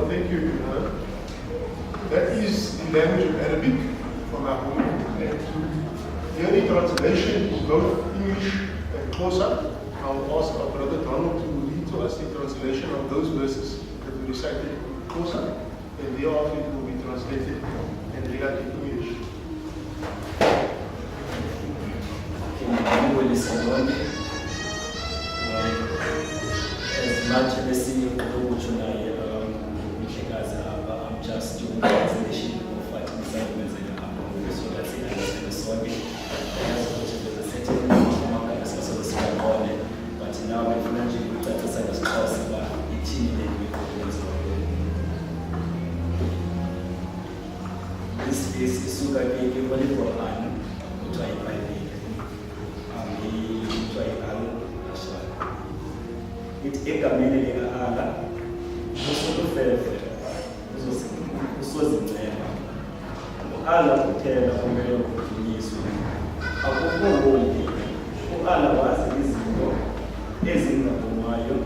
thank you. That is the language of Arabic from our home. And the only translation is both English and Xhosa. I'll ask our brother Donald to read to us the translation of those verses that we recited in Xhosa, and thereafter it will be translated and read in English. As much as I'm just doing the translation of what is so that's it. But now we've mentioned that the side is possible. This is Suga Big Wali Quran, which I buy. It egamene likaala usukufefe usozimela uala kuthela kumele ukudunyiswe akukho wonke uala wazi izinto ezingabonwayo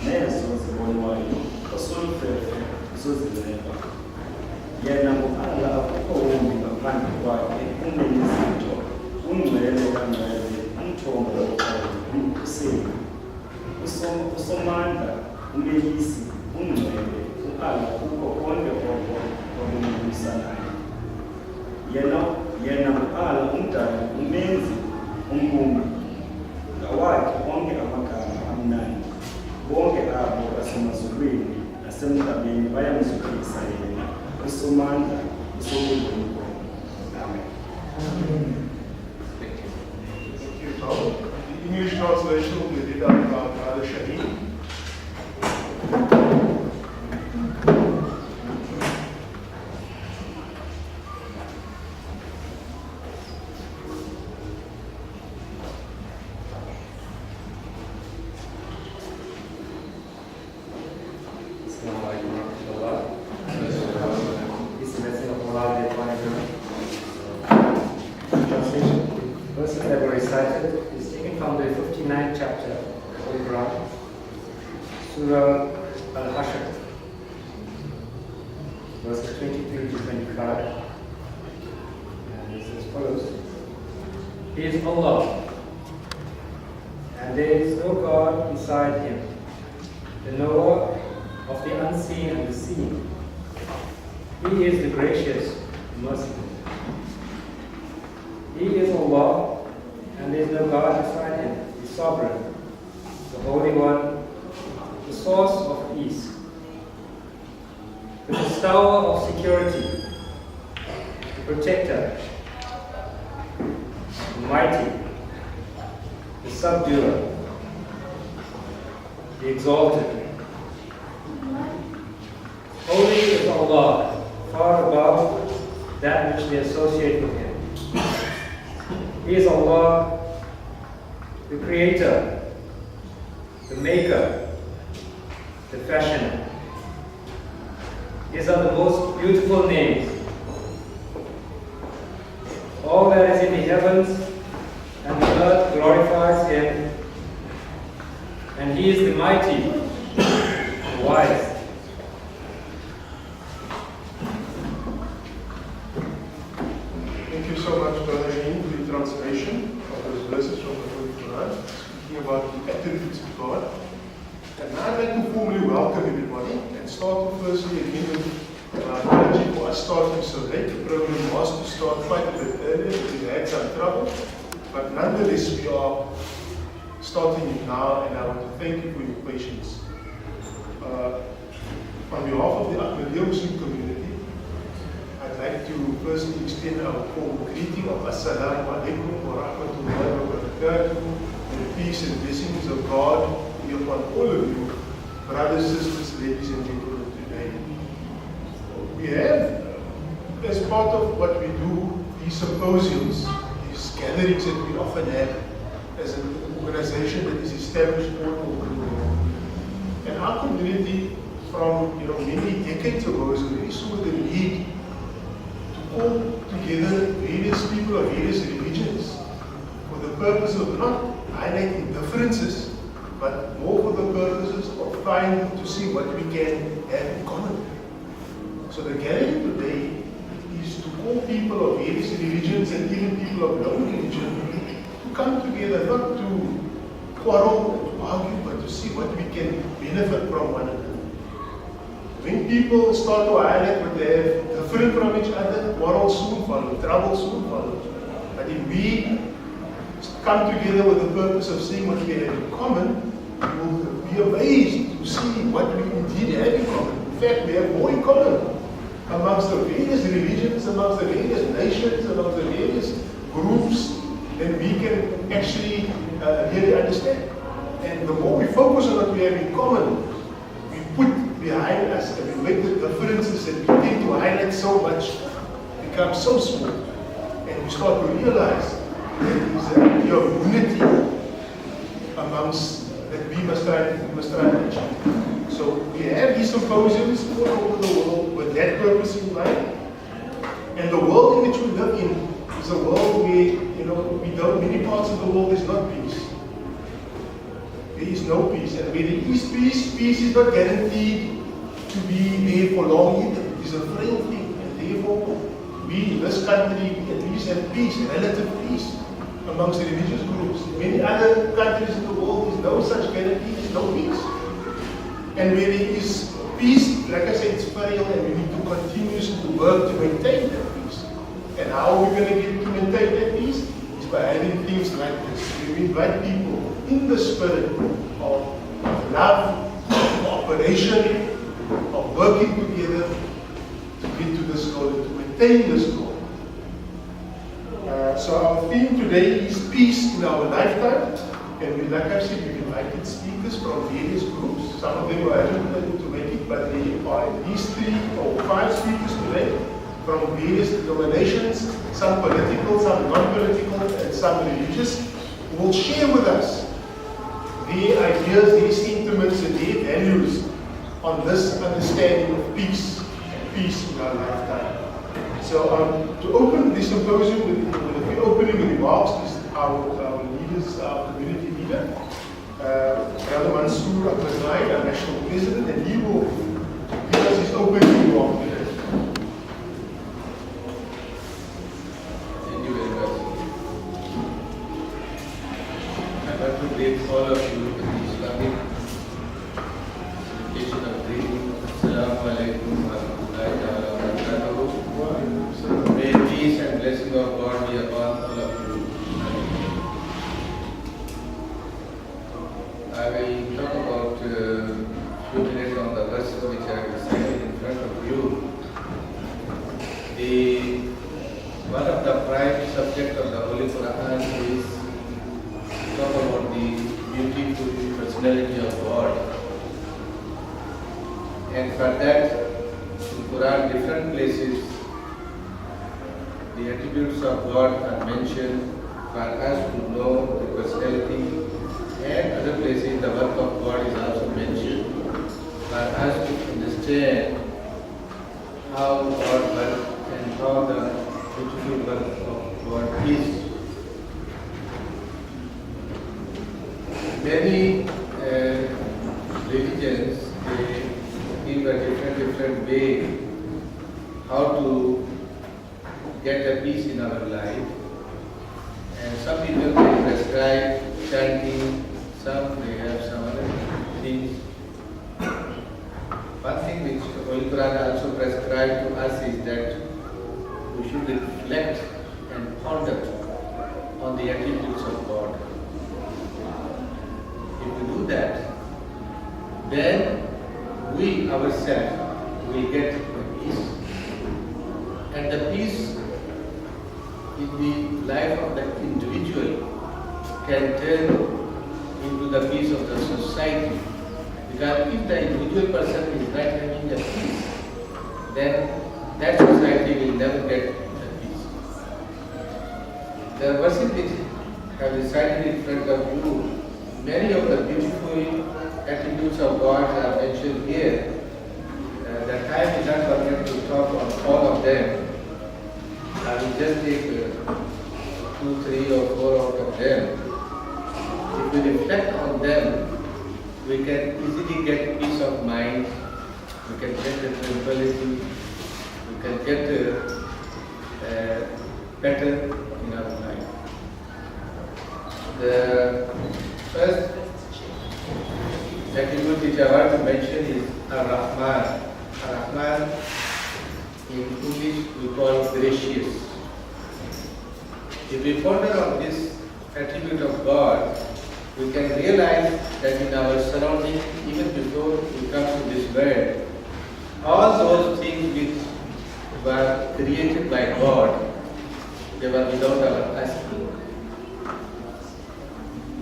nezo zibonwayo usolufefe usozimela yena uala akukho wonke ngaphandle kwakhe unezinto ungcwele kangcwele umthombo wokukhusela usomandla umelisi ungcwele uala kuko konke okumubusanayo yena uala umdali umenzi umbumbi ngawakhe onke amagama amnandi bonke abo basemazulwini nasemhlabeni bayamzukisa yena usomandla usobulungu. Amen. Thank you, Tom. The English translation will be read out by Brother Shaheen. Verses that were recited is taken from the 59th chapter of the Quran, Surah Al-Hashr, verses 23 to 25. And it's as follows. He is Allah, and there is no God beside him, the knower of the unseen and the seen. He is the gracious, merciful. He is Allah, and there is no God beside him, the Sovereign, the Holy One, the source of peace, the bestower of security, the protector, the mighty, the subduer, the exalted. Holy is Allah, far above that which they associate with him. He is Allah, the Creator, the Maker, the Fashioner. These are the most beautiful names. All that is in the heavens and the earth glorifies Him, and He is the mighty, the wise. Thank you so much, Brother Shaheen, for the translation of those verses from the Holy Quran, speaking about the attributes of God. And now I'd like to formally welcome everybody and start off firstly again with apology for us starting so late. The program was to start quite a bit earlier, but we had some trouble. But nonetheless, we are starting it now, and I want to thank you for your patience. On behalf of the Ahmadiyya Muslim community, I'd like to firstly extend our formal greeting of Assalamu alaikum wa rahmatullahi wa barakatuh, and the peace and blessings of God be upon all of you, brothers, sisters, ladies and gentlemen today. We have, as part of what we do, these symposiums, these gatherings that we often have as an organization that is established all over the world. And our community from many decades ago is already saw the need to call together various people of various religions for the purpose of not highlighting but more for the purposes of trying to see what we can have in common. So the gathering today is to call people of various religions and even people of no religion to come together, not to quarrel and to argue, but to see what we can benefit from one another. When people start to highlight what they have different from each other, quarrel soon follows, trouble soon follows. But if we come together with the purpose of seeing what we have in common, we will be amazed to see what we indeed have in common. In fact, we have more in common amongst the various religions, amongst the various nations, amongst the various groups, than we can actually really understand. And the more we focus on what we have in common, we put behind us and we make the differences that we tend to highlight so much become so small. And we start to realize that there is an idea of unity amongst that we must try to achieve. So we have these symposiums all over the world with that purpose in mind. And the world in which we live in is a world where, many parts of the world is not peace. There is no peace. And where there is peace, peace is not guaranteed to be there for long either. It is a frail thing. And therefore, we in this country, we at least have peace, relative peace amongst the religious groups. In many other countries in the world, there is no such guarantee, there is no peace. And where there is peace, like I said, it's frail, and we need to continuously work to maintain that peace. And how are we going to get to maintain that peace? Is by having things like this. We invite people in the spirit of love, of cooperation, of working together to get to this goal and to maintain this goal. So our theme today is peace in our lifetime. And we, like I said, we've invited speakers from various groups. Some of them were able to make it, but there are at least 3 or 5 speakers today from various denominations, some political, some non-political, and some religious, who will share with us their ideas, their sentiments, and their values on this understanding of peace and peace in our lifetime. So to open the symposium with a few opening remarks is our leaders, our community leader, Brother Mansoor Abdullah, our national president, and he will give us his opening remark today. Thank you very much. I want to greet all of you with the Islamic salutation of greeting. Assalamu alaikum wa rahmatullahi wa barakatuh. May peace and blessing of God be upon all of you. I will talk about a few minutes on the verse which I have recited in front of you. One of the prime subjects of the Holy Quran is to talk about the beautiful personality of God. And for that, in Quran, different places, the attributes of God are mentioned for us to know the personality, and other places the work of God is also mentioned for us to understand how God works and how the beautiful work of God is. Many religions, they give a different way how to get a peace in our life. And some people they prescribe chanting, some they have some other things. One thing which the Holy Quran also prescribed to us is that we should reflect and ponder on the attributes of God. If we do that, then we ourselves will get the peace. And the peace in the life of the individual can turn into the peace of the society. Because if the individual person is not having a peace, then that society will never get the peace. The verses which I have recited in front of you, many of the beautiful attributes of God are mentioned here. The time is not permitted to talk on all of them. I will just take 2, 3 or 4 out of them. If we reflect on them, we can easily get peace of mind, we can get the tranquility, we can get better in our life. The first attribute which I want to mention is Ar-Rahman. Ar-Rahman in English we call gracious. If we ponder on this attribute of God, we can realize that in our surroundings, even before we come to this world, all those things which were created by God, they were without our asking.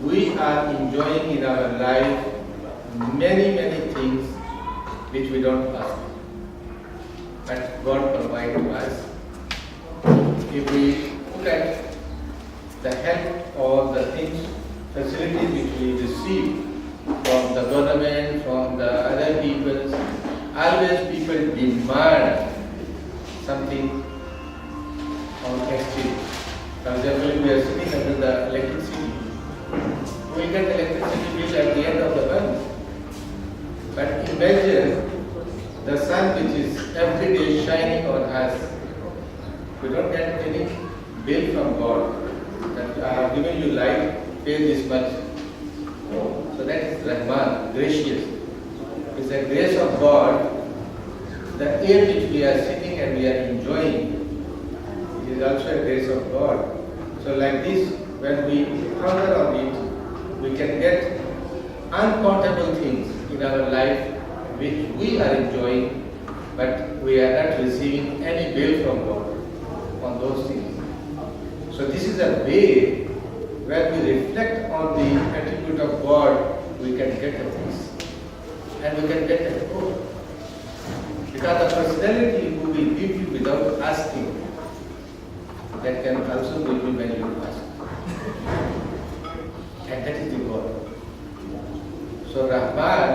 We are enjoying in our life many things which we don't ask, but God provides to us. If we look at the help or the things, facilities which we receive from the government, from the other people, always people demand something on exchange. For example, we are sitting under the electricity. We get electricity bill at the end of the month. But imagine the sun which is every day shining on us. We don't get any bill from God that I have given you light, pay this much. So that is Rahman, gracious. It's the grace of God. The air which we are sitting and we are enjoying, it is also a grace of God. So like this, when we ponder on it, we can get uncountable things in our life which we are enjoying, but we are not receiving any bill from God on those things. So this is a way when we reflect on the attribute of God, we can get a peace and we can get a hope. Because the personality who will give you without asking, that can also give you when you ask. And that is the God. So Rahman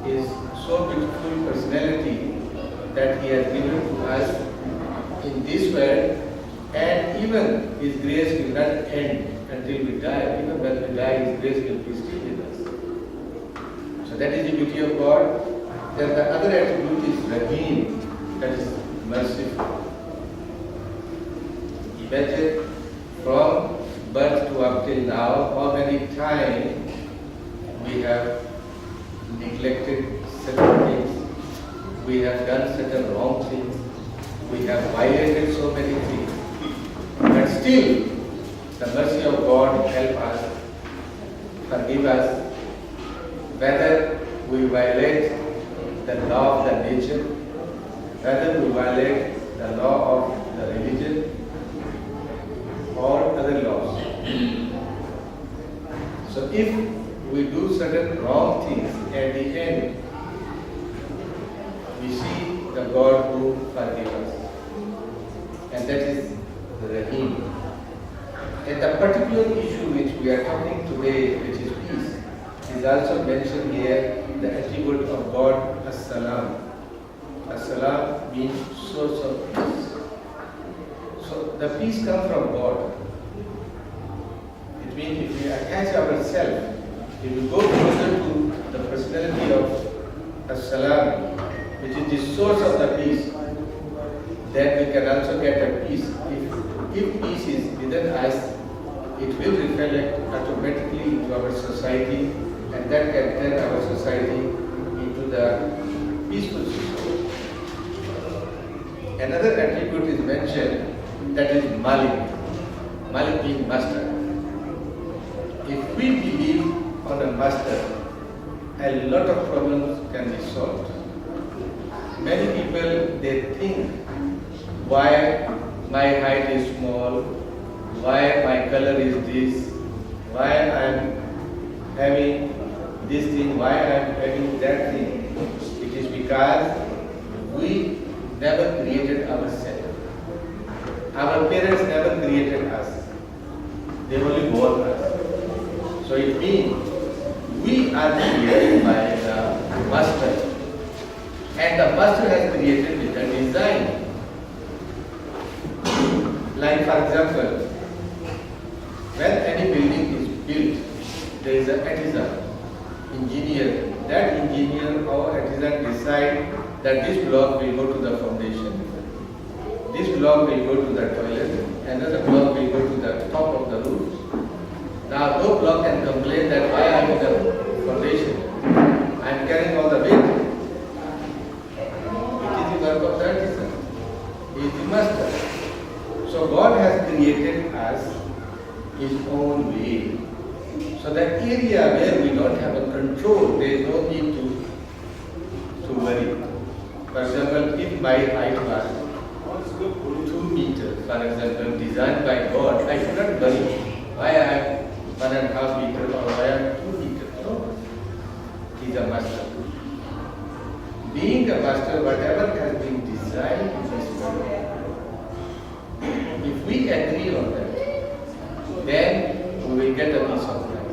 is so beautiful personality that he has given to us in this world, and even his grace will not end until we die. Even when we die, his grace will be still with us. So that is the beauty of God. Then the other attribute is Rahim, that is merciful. Imagine from birth to up till now, how many times we have neglected certain things, we have done certain wrong things, we have violated so many things. But still, the mercy of God help us, forgive us, whether we violate the law of the nature, whether we violate the law of the religion, or other laws. So if we do certain wrong things, at the end, we see the God who forgives us. And that is the Rahim. And the particular issue which we are talking today, which is peace, is also mentioned here, the attribute of God, As-Salam. As-Salam means source of peace. So the peace comes from God. It means if we attach ourselves, if we go closer to the personality of As-Salam, which is the source of the peace, then we can also get a peace. If peace is within us, it will reflect automatically into our society, and that can turn our society into the peaceful society. Another attribute is mentioned, that is Malik. Malik being master. If we believe on a master, a lot of problems can be solved. Many people, they think, why my height is small, why my color is this, why I am having this thing, why I am having that thing. It is because we never created ourselves. Our parents never created us. They only born us. So it means we are created by the master. And the master has created with a design. Like for example, when any building is built, there is an artisan, engineer. That engineer or artisan decide that this block will go to the foundation. block will go to the toilet, another block will go to the top of the roof. Now no block can complain that why I am in the foundation, I am carrying all the weight. It is the work of the artisan. He is the master. So God has created us His own way. So that area where we don't have a control, there is no need to worry. For example, if my height was 2 meters, for example, designed by God, I should not worry why I am 1.5 meters or why I am 2 meters. No. He is a master. Being a master, whatever has been designed in this world, if we agree on that, then we will get a piece of mind.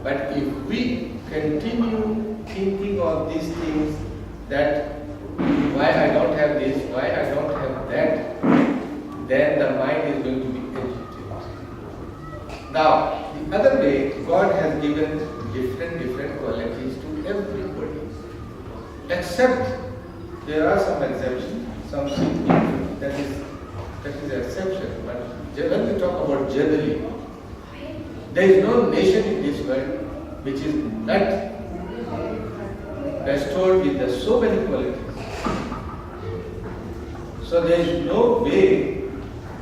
But if we continue thinking of these things, that why I don't have this, why I don't have that, then the mind is going to be agitated. Now, the other way, God has given different qualities to everybody. Except there are some exceptions, something that is an exception. But when we talk about generally, there is no nation in this world which is not restored with so many qualities. So there is no way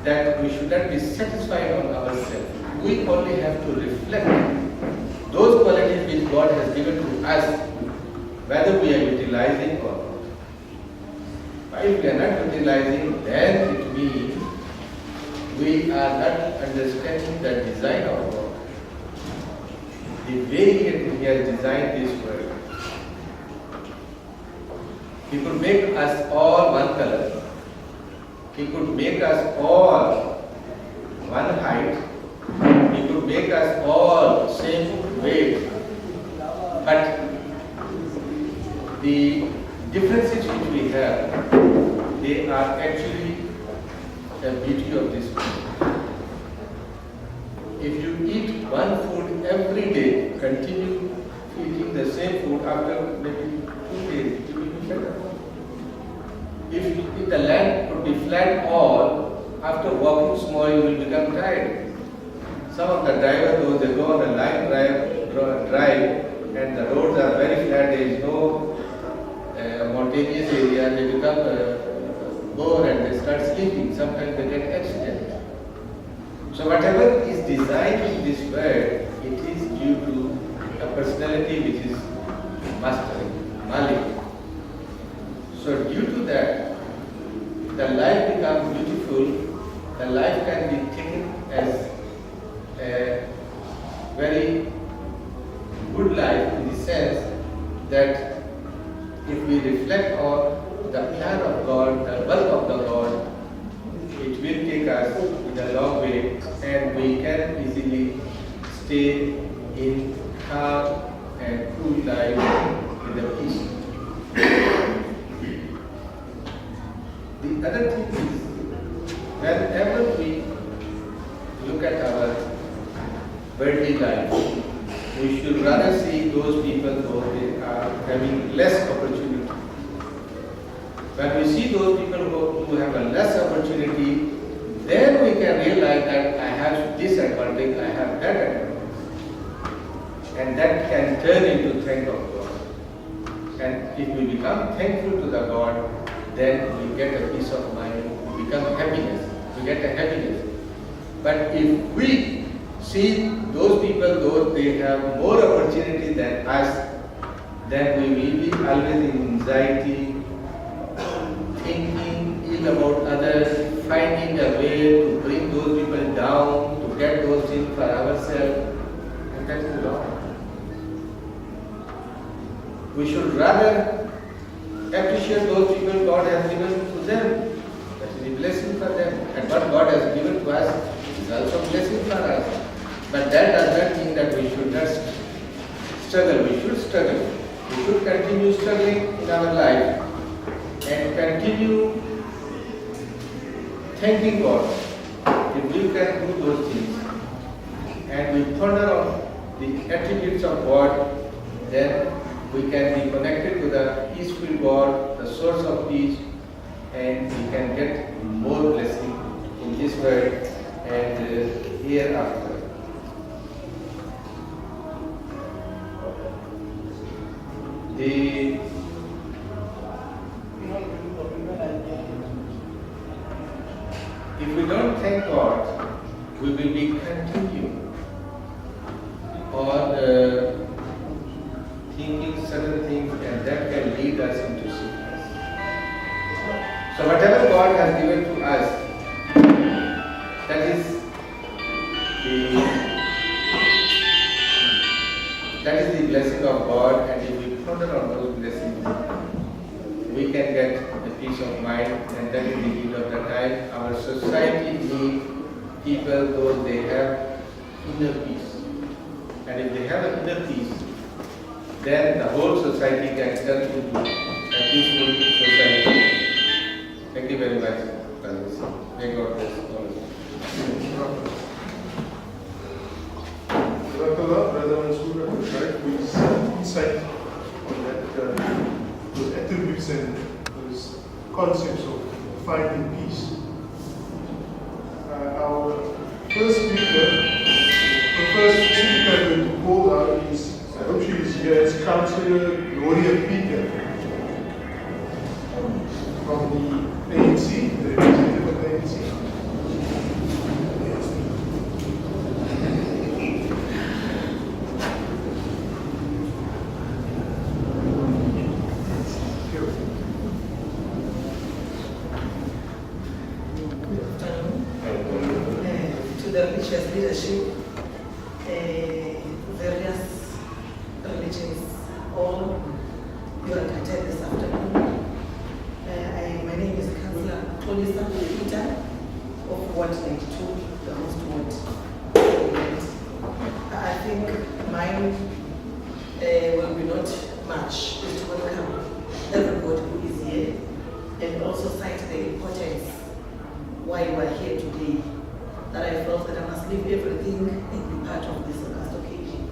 that we should not be satisfied on ourselves. We only have to reflect those qualities which God has given to us, whether we are utilizing or not. If we are not utilizing, then it means we are not understanding the design of God. The way He has designed this world. He could make us all one color. He could make us all one height. He could make us all same weight. But the differences which we have, they are actually the beauty of this world. If you eat one food every day, continue eating the same food after maybe 2 days, it will be better. If the land would be flat all, after walking small, you will become tired. Some of the drivers, though they go on a line drive and the roads are very flat, there is no mountainous area, they become bored and they start sleeping. Sometimes they get accident. So whatever is designed in this world, it is due to a personality which is mastering, Malik. So due to that, the life becomes beautiful. The life can be taken as a very good life in the sense that if we reflect on the plan of God, the work of the God, it will take us in a long way and we can easily stay in calm and cool life with a peace. The other thing is, whenever we look at our worldly life, we should rather see those people who they are having less opportunity. When we see those people who have a less opportunity, then we can realize that I have this advantage, I have that advantage. And that can turn into thank of God. And if we become thankful to the God, then we get a peace of mind, we become happiness, we get a happiness. But if we see those people, though they have more opportunity than us, then we will be always in anxiety, thinking ill about others, finding a way to bring those people down, to get those things for ourselves, and that is wrong. We should rather appreciate those people God has given to them. That is a blessing for them. And what God has given to us is also a blessing for us. But that does not mean that we should not struggle. We should struggle. We should continue struggling in our life and continue thanking God. If we can do those things and we ponder on the attributes of God, then we can be connected to the peaceful God, the source of peace, and he can get more blessing in this world and hereafter. If we don't thank God, we will be continuing on thinking certain things, and that can lead us into sickness. So whatever God has given to us, that is the blessing of God, and if we ponder on those blessings, we can get a peace of mind, and that is the need of the time. Our society needs people those they have inner peace. And if they have an inner peace, then the whole society can turn into a peaceful society. Thank you very much, brothers. May God bless all of you. Brother Mansoor, correct for his insight on that, those attributes and those concepts of finding peace. Our first speaker, to call out is, I hope she is here, is Councillor Gloria Peter from the ANC, the representative of the ANC. Leadership, various religions, all you are attended this afternoon. My name is Councillor Khayelitsha Peter of Ward 92, the host ward. I think mine will be not much, is to welcome everybody who is here and also cite the importance why we are here today. That I felt that I must leave everything and be part of this august occasion.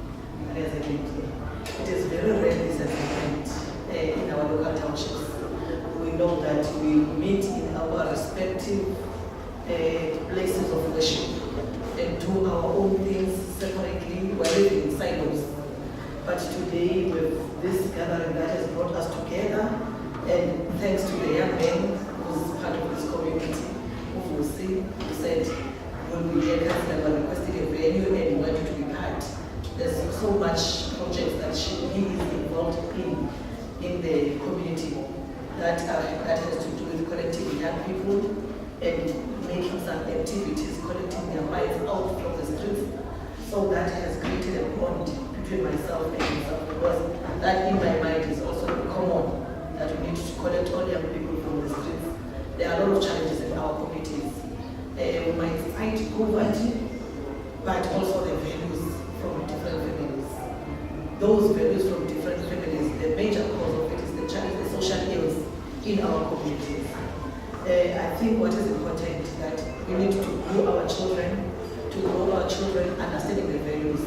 And as I did here, it is very rare this has happened in our local townships. We know that we meet in our respective places of worship and do our own things separately, we're living in silos. But today, with this gathering that has brought us together, and thanks to the young men who's part of this community, who said, when we get us that were requesting a venue and we wanted to be part. There's so much projects that he is involved in the community that has to do with connecting young people and making some activities, connecting their minds out from the streets. So that has created a bond between myself and himself, because that in my mind is also common, that we need to connect all young people from the streets. There are a lot of challenges in our communities. We might fight poverty, but also the values from different families. Those values from different families, the major cause of it is the challenge, the social ills in our communities. I think what is important is that we need to grow our children, understanding the values.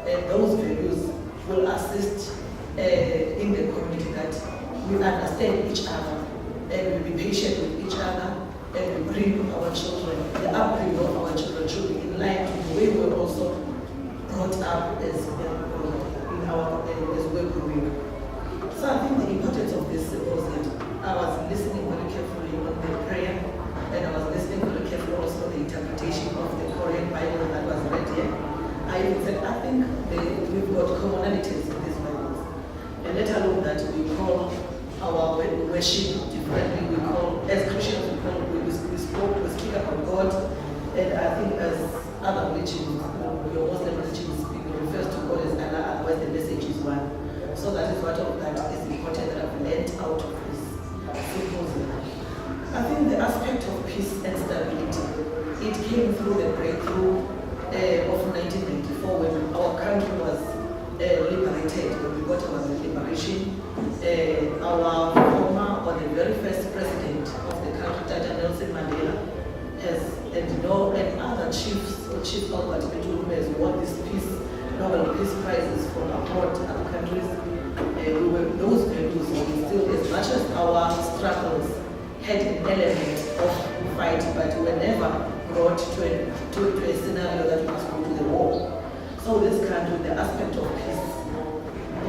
And those values will assist in the community that we understand each other and we be patient with each other. And we bring our children, the upbringing of our children should be in line with the way we were also brought up as we're growing. So I think the importance of this symposium, I was listening very carefully on the prayer, and I was listening very carefully also the interpretation of the Korean Bible that was read here. I even said, I think we've got commonalities in these Bibles. And let alone that we call our worship differently, we call, as Christians, we speak about God, and I think as other religions, your Muslim religion refers to God as Allah, otherwise the message is one. So that is what of that is important that I've learned out of this symposium. I think the aspect of peace and stability, it came through the breakthrough of 1994 when our country was liberated, when we got our liberation. Our former, or the very first president of the country, Nelson Mandela, and other chiefs, or Chief Albert Metu, who has won this Nobel Peace Prizes from abroad, other countries. Those values were still, as much as our struggles had an element of fight, but were never brought to a scenario that we must go to the war. So this country, the aspect of peace,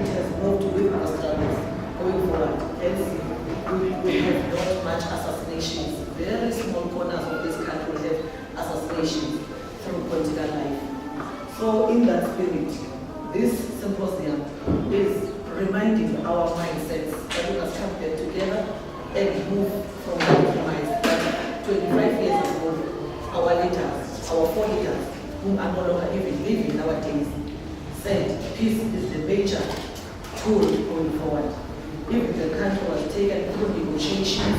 it has moved with our struggles going forward. Hence, we have not much assassinations. Very small corners of this country will have assassinations through political life. So in that spirit, this symposium is reminding our mindsets that we must come back together and move from compromise. That 25 years ago, our leaders, our foreleaders, whom are no longer even living nowadays, said peace is the major tool going forward. If the country was taken through negotiations,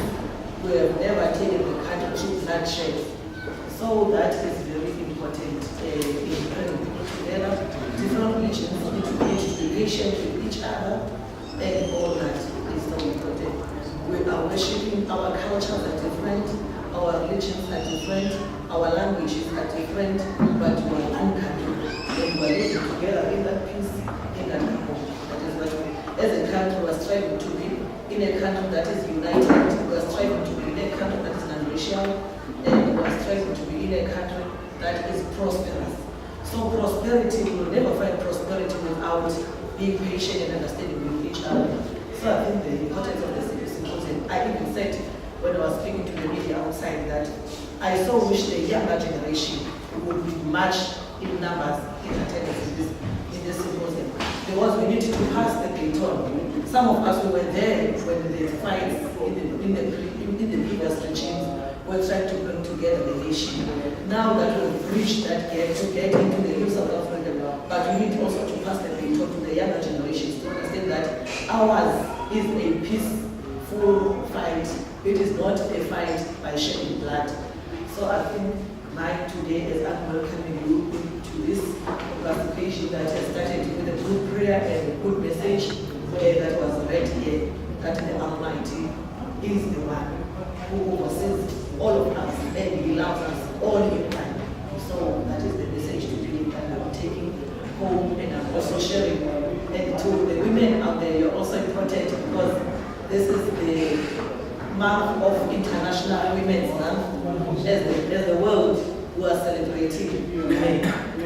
we have never taken the country through bloodshed. So that is very important in bringing people together, different religions need to be patient with each other, and all that is so important. We are worshipping, our cultures are different, our religions are different, our languages are different, but we are anchored and we are living together in that peace, in that harmony. That is what we, as a country, we are striving to be in a country that is united, we are striving to be in a country that is non-racial, and we are striving to be in a country that is prosperous. So prosperity, we will never find prosperity without being patient and understanding with each other. So I think the importance of the symposium, I even said when I was speaking to the media outside that I so wish the younger generation would be much in numbers in attendance in this symposium. Because we need to pass the baton. Some of us who were there when the fights in the previous regimes were trying to bring together the nation. Now that we've reached that gap to get into the new South Africa, but we need also to pass the baton to the younger generations to understand that ours is a peaceful fight. It is not a fight by shedding blood. So I think mine today is I'm welcoming you to this participation that has started with a good prayer and a good message that was read here, that the Almighty is the one who oversees all of us and He loves us all in time. So that is the message today that I'm taking home, and I'm also sharing. And to the women out there, you're also important because this is the month of International Women's Month, as the world who are celebrating women.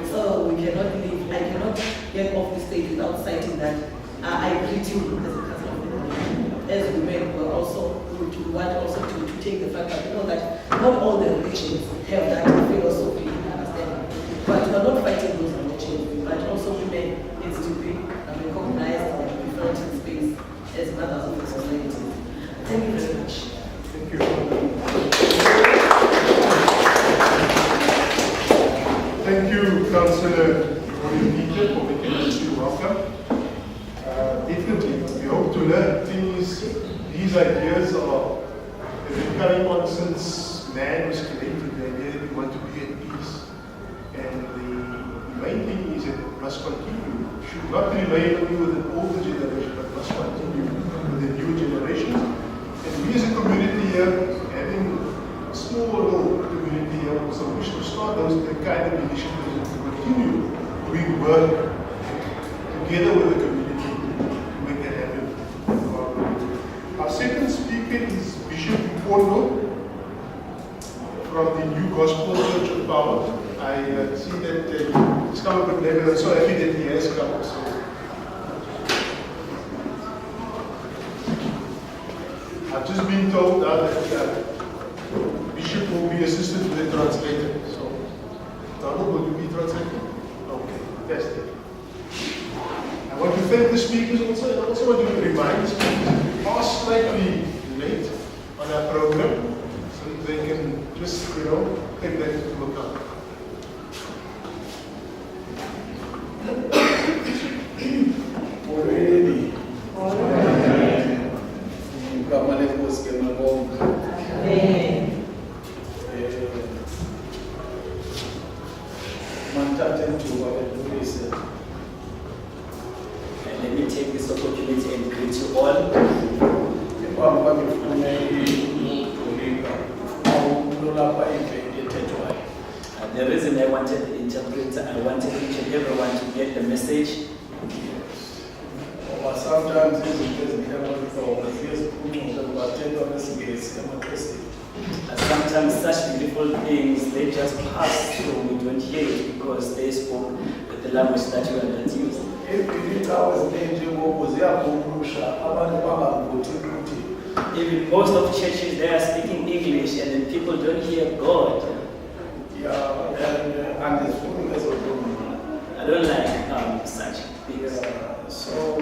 So we cannot leave, I cannot get off the stage without citing that. I greet you as a cousin of women. As women, we want also to take the fact that you know that not all the religions have that philosophy and understanding. But we are not fighting those religions, but also women needs to be recognized and be felt in space as mothers of the society. Thank you very much. Thank you. Thank you, Councillor Peter, for making us feel welcome. Definitely, we hope to learn things. These ideas have been coming on since man was created. The idea that we want to be at peace. And the main thing is that it must continue. It should not remain only with the older generation, but must continue with the new generations. And we as a community here, having a small little community here, so we should start those kind of initiatives to continue doing work together with the community to make that happen. Our second speaker is Bishop Pondo from the New Gospel Church of Power. I see that he's come up with level. I'm so happy that he has come. So. I've just been told now that Bishop will be assisted with the translator. So, Donald, will you be translating? Okay, fantastic. I want to thank the speakers also, and I also want to remind speakers we are slightly late on our program, so they can just, take that into account. Already. Kamale kusikia mabonga. Mantate mtu wabudise. And let me take this opportunity and greet you all. Kwamba mifuna hii kulipa au kulapa itetwa. The reason I wanted the interpreter, I wanted each and everyone to get the message. Sometimes izinto ezikhona for years kumuntu bathetha ngesingesi amaXhosa just pass through, we don't hear it because they spoke the language that you had used. Even most of churches, they are speaking English and then people don't hear God. I don't like such things. So,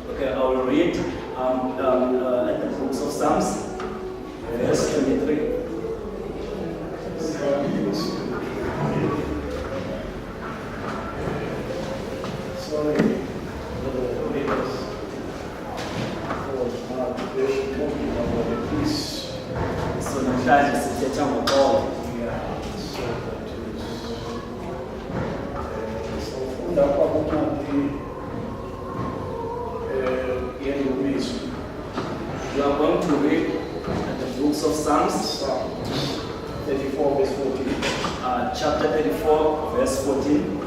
Okay, I will read at the books of Psalms, verse 23. Sorry. So namhlanje sithetha ngoxolo. We are going to read at the books of Psalms, 34 verse 14. chapter 34, verse 14.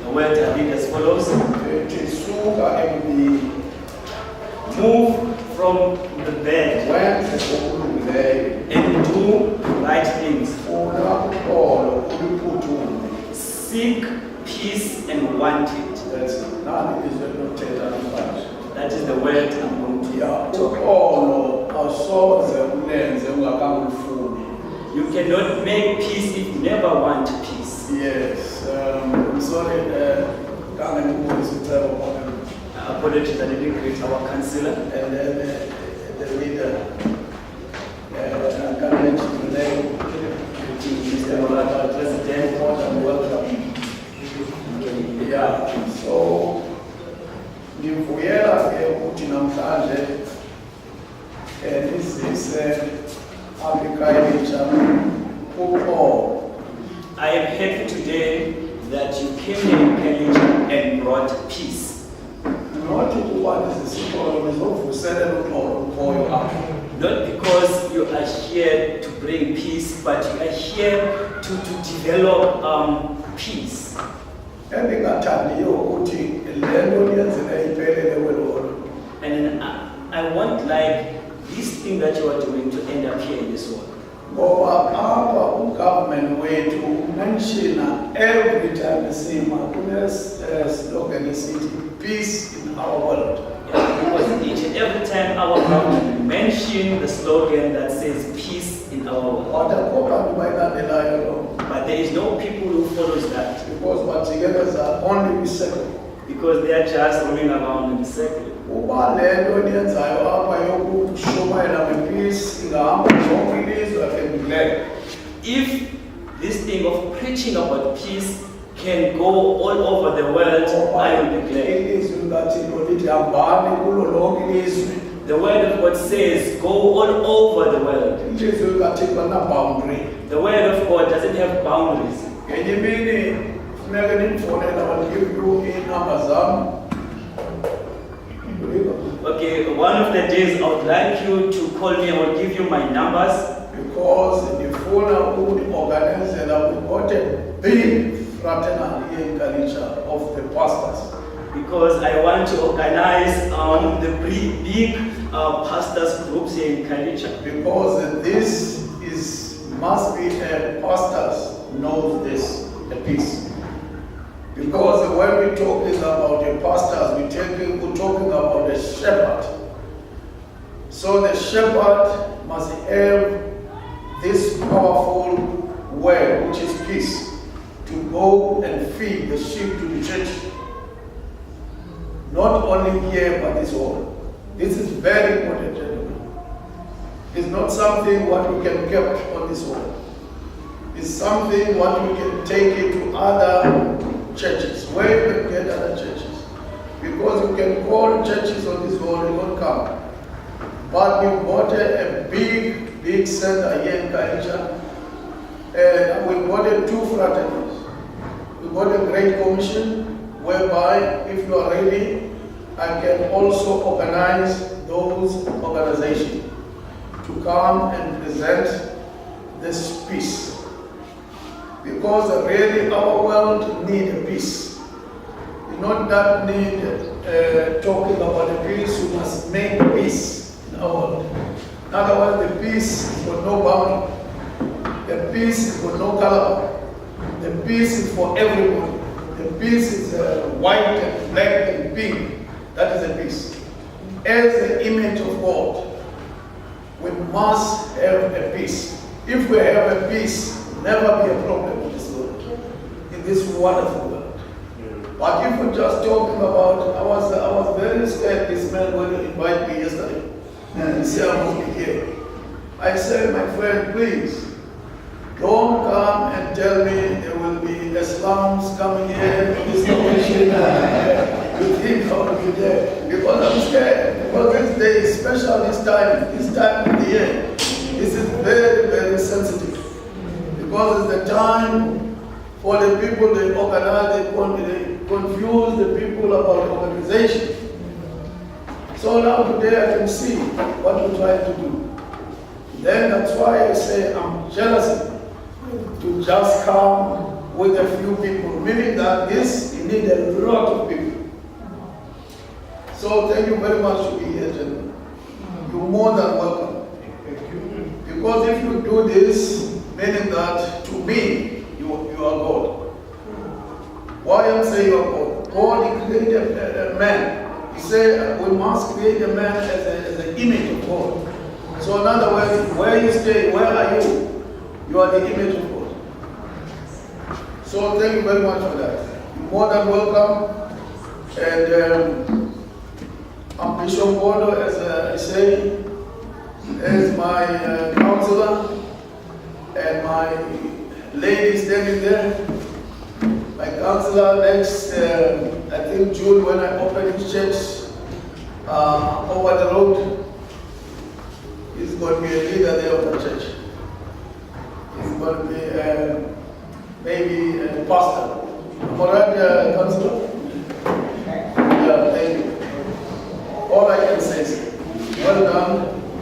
The word I read as follows. Move from the bed and do right things. Seek peace and want it. That is the word I'm going to talk. You cannot make peace if you never want peace. Yes. I'm sorry. Apologies, I didn't greet our counselor. And then the leader. I can't mention the name. Mr. President, Welcome. Yeah. So, ngivuyela ke ukuthi namhlanje this Khayelitsha uqobo. I am happy today that you came here in Khayelitsha and brought peace. Not because you are here to bring peace, but you are here to develop peace. And I want like this thing that you are doing to end up here in this world. Government way to mention every time the same slogan is peace in our world. Because each and every time our government mention the slogan that says peace in our world. But there is no people who follows that. Because are only in circle. Because they are just running around in the circle. If this thing of preaching about peace can go all over the world, I will be glad. The word of God says, go all over the world. The word of God doesn't have boundaries. Okay, one of the days I would like you to call me. I will give you my numbers. Because the phone would organize and we got a big fraternity in Khayelitsha of the pastors. Because I want to organize the big pastors groups here in Khayelitsha. Because this must be a pastors knows this, a peace. Because when we talking about the pastors, we're talking about the shepherd. So the shepherd must have this powerful word, which is peace, to go and feed the sheep to the church. Not only here, but this world. This is very important, gentlemen. It's not something what we can keep on this world. It's something what we can take it to other churches, where we can get other churches. Because we can call churches on this world, they won't come. But we got a big center here in Khayelitsha, and we got two fraternities. We got a great commission, whereby if you are ready, I can also organize those organizations to come and present this peace. Because really our world needs a peace. not that need talking about the peace, we must make peace in our world. In other words, the peace is for no boundary. The peace is for no color. The peace is for everybody. The peace is white and black and pink. That is the peace. As the image of God, we must have a peace. If we have a peace, never be a problem in this world, in this wonderful world. But if we're just talking about, I was very scared this man when he invited me yesterday, and he said I must be here. I said, my friend, please, don't come and tell me there will be Islams coming here in this location. You think I will be there? Because I'm scared. Because this day is special, this time of the year. This is very, very sensitive. Because it's the time for the people they organize, they confuse the people about organization. So now today I can see what we're trying to do. Then that's why I say I'm jealous to just come with a few people, meaning that this, you need a lot of people. So thank you very much to be here, gentlemen. You're more than welcome. Thank you. Because if you do this, meaning that to me, you are God. Why I'm saying you are God? God, He created a man. He said we must create a man as an image of God. So in other words, where you stay, where are you? You are the image of God. So thank you very much for that. You're more than welcome. And I'm Bishop Bodo, as I say, as my counselor, and my lady standing there. My counselor next, I think June, when I open his church over the road, he's going to be a leader there of the church. He's going to be maybe a pastor. Am I right, counselor? Yeah, thank you. All I can say is, well done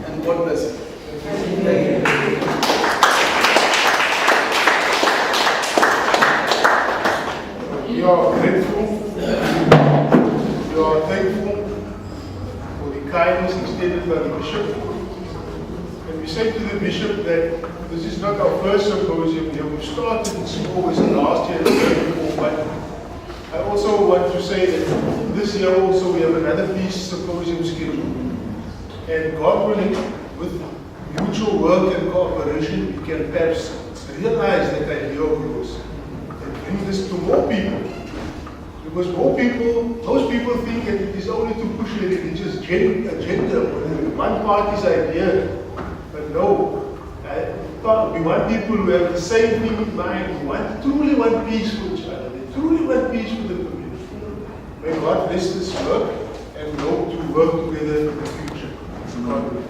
and God bless you. Thank you. We are grateful, we are thankful for the kindness extended by the Bishop. And we say to the Bishop that this is not our first symposium here. We've started in small as last year and the year before, but I also want to say that this year also we have another peace symposium scheduled. And God willing, with mutual work and cooperation, we can perhaps realize that idea of yours and bring this to more people. Because most people think that it is only to push a religious agenda, one party's idea. But no, we want people who have the same thing in mind, who truly want peace for each other, they truly want peace for the community. May God bless this work, and we hope to work together in the future. God bless.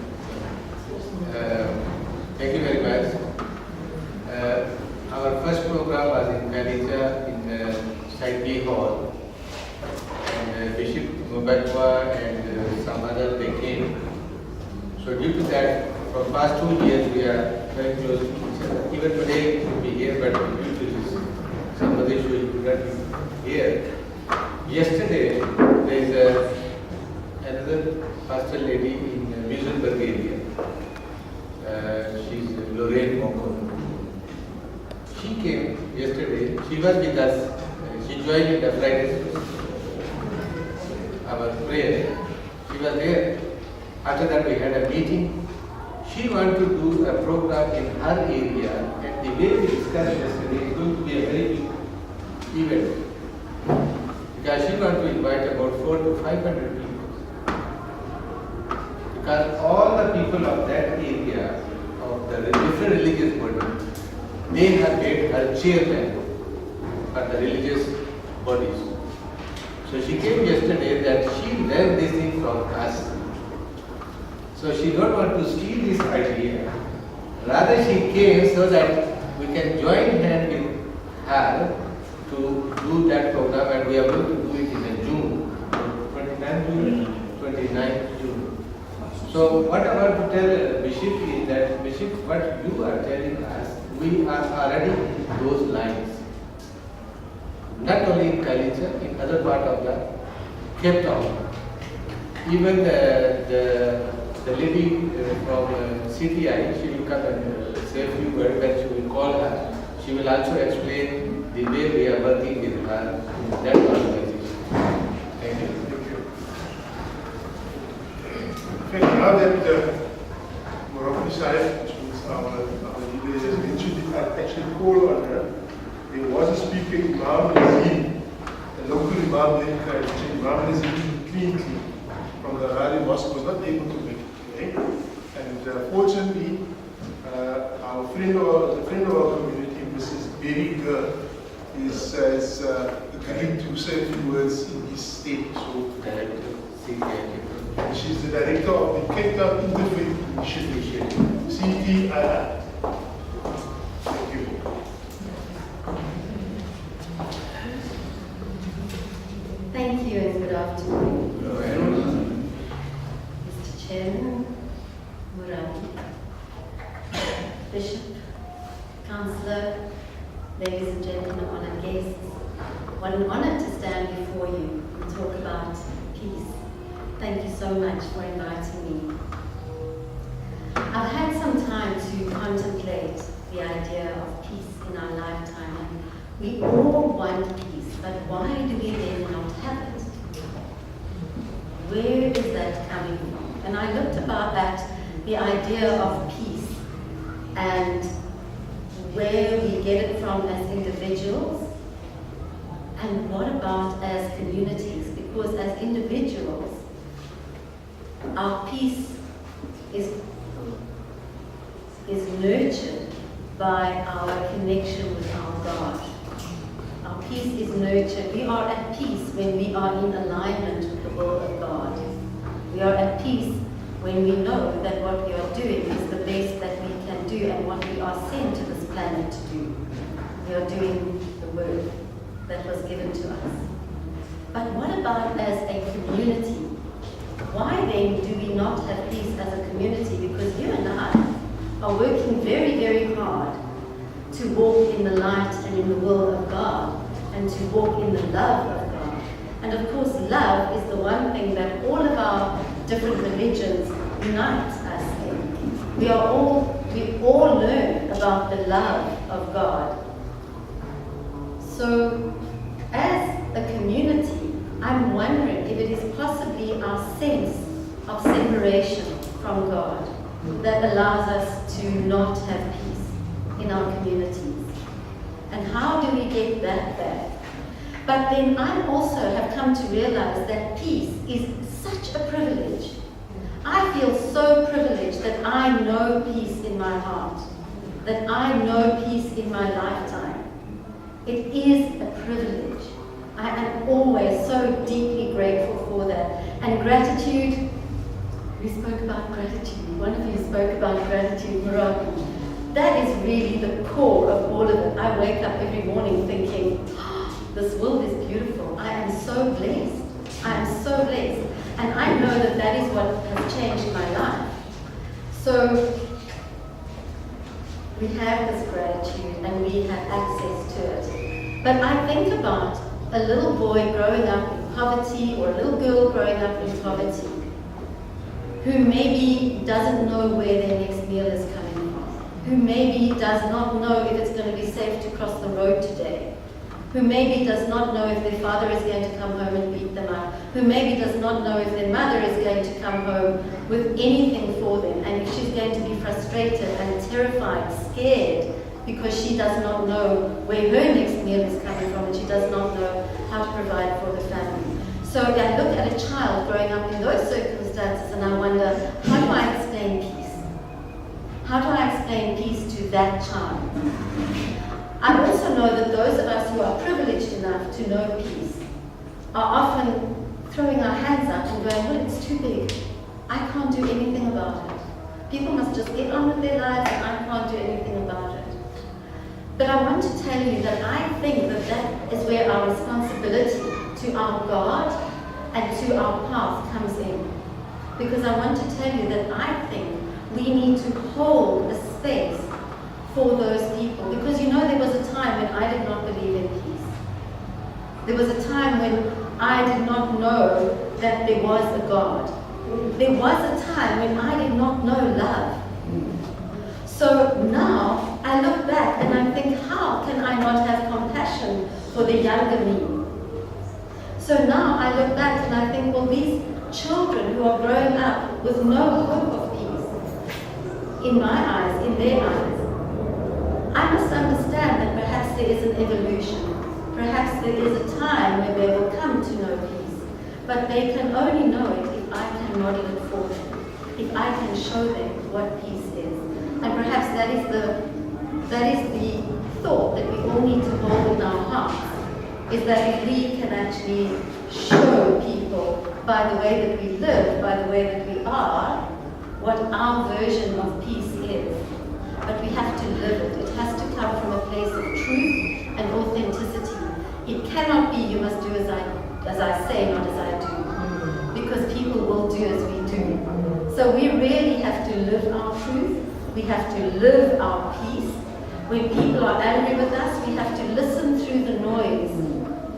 Thank you very much. Our first program was in Khayelitsha in Saidi Hall, and Bishop Mubakwa and some others they came. So due to that, for the past 2 years we are very close to each other. Even today we will be here, but due to this somebody should not be here. Yesterday there is another pastor lady in Musulman area. She's Lorraine Moko. She came yesterday. She was with us. She joined in the Friday our prayer. She was there. After that we had a meeting. She wanted to do a program in her area, and the way we discussed yesterday is going to be a very big event. Because she wanted to invite about 400 to 500 people. Because all the people of that area, of the different religious bodies, they have made her chairman for the religious bodies. So she came yesterday that she learned this thing from us. So she don't want to steal this idea. Rather she came so that we can join hand with her to do that program, and we are going to do it in June, 29th June, 29th June. So what I want to tell Bishop is that, Bishop, what you are telling us, we are already in those lines. not only in Khayelitsha, in other part of the Cape Town. Even the lady from CTI, she will come and say a few words when she will call her. She will also explain the way we are working with her in that organization. Thank you. Okay, now that Morocco Sahib, which means our leader, has mentioned it, I actually call on her. There was a speaker, Imam Nazim, a local Imam in Khayelitsha. Imam Nazim clean from the Rari Mosque, was not able to make it today. And fortunately, our friend of our community, Mrs. Berry Gur, has agreed to say a few words in his state. So, she's the director of the Cape Town Interfaith Initiative, CTI. Thank you. Thank you and good afternoon. Mr. Chairman, Muraki, Bishop, Councillor, ladies and gentlemen, honoured guests, what an honour to stand before you and talk about peace. Thank you so much for inviting me. I've had some time to contemplate the idea of peace in our lifetime, and we all want peace, but why do we then not have it? Where is that coming from? And I looked at the idea of peace and where we get it from as individuals, and what about as communities? Because as individuals, our peace is nurtured by our connection with our God. Our peace is nurtured. We are at peace when we are in alignment with the will of God. We are at peace when we know that what we are doing is the best that we can do and what we are sent to this planet to do. We are doing the work that was given to us. But what about as a community? Why then do we not have peace as a community? Because you and I are working very, very hard to walk in the light and in the will of God, and to walk in the love of God. And of course, love is the one thing that all of our different religions unite us in. We all learn about the love of God. So, as a community, I'm wondering if it is possibly our sense of separation from God that allows us to not have peace in our communities. And how do we get that back? But then I also have come to realize that peace is such a privilege. I feel so privileged that I know peace in my heart, that I know peace in my lifetime. It is a privilege. I am always so deeply grateful for that. And gratitude, we spoke about gratitude. One of you spoke about gratitude, Morocco. That is really the core of all of it. I wake up every morning thinking, oh, this world is beautiful. I am so blessed. I am so blessed. And I know that that is what has changed my life. So we have this gratitude and we have access to it. But I think about a little boy growing up in poverty or a little girl growing up in poverty who maybe doesn't know where their next meal is coming from, who maybe does not know if it's going to be safe to cross the road today, who maybe does not know if their father is going to come home and beat them up, who maybe does not know if their mother is going to come home with anything for them, and if she's going to be frustrated and terrified, scared, because she does not know where her next meal is coming from and she does not know how to provide for the family. So I look at a child growing up in those circumstances and I wonder, how do I explain peace? How do I explain peace to that child? I also know that those of us who are privileged enough to know peace are often throwing our hands up and going, well, it's too big. I can't do anything about it. People must just get on with their lives and I can't do anything about it. But I want to tell you that I think that that is where our responsibility to our God and to our path comes in. Because I want to tell you that I think we need to hold a space for those people. Because you know there was a time when I did not believe in peace. There was a time when I did not know that there was a God. There was a time when I did not know love. So now I look back and I think, how can I not have compassion for the younger me? So now I look back and I think, well, these children who are growing up with no hope of peace, in my eyes, in their eyes, I must understand that perhaps there is an evolution. Perhaps there is a time when they will come to know peace. But they can only know it if I can model it for them, if I can show them what peace is. And perhaps that is the thought that we all need to hold in our hearts, is that if we can actually show people by the way that we live, by the way that we are, what our version of peace is. But we have to live it. It has to come from a place of truth and authenticity. It cannot be, you must do as I say, not as I do. Because people will do as we do. So we really have to live our truth. We have to live our peace. When people are angry with us, we have to listen through the noise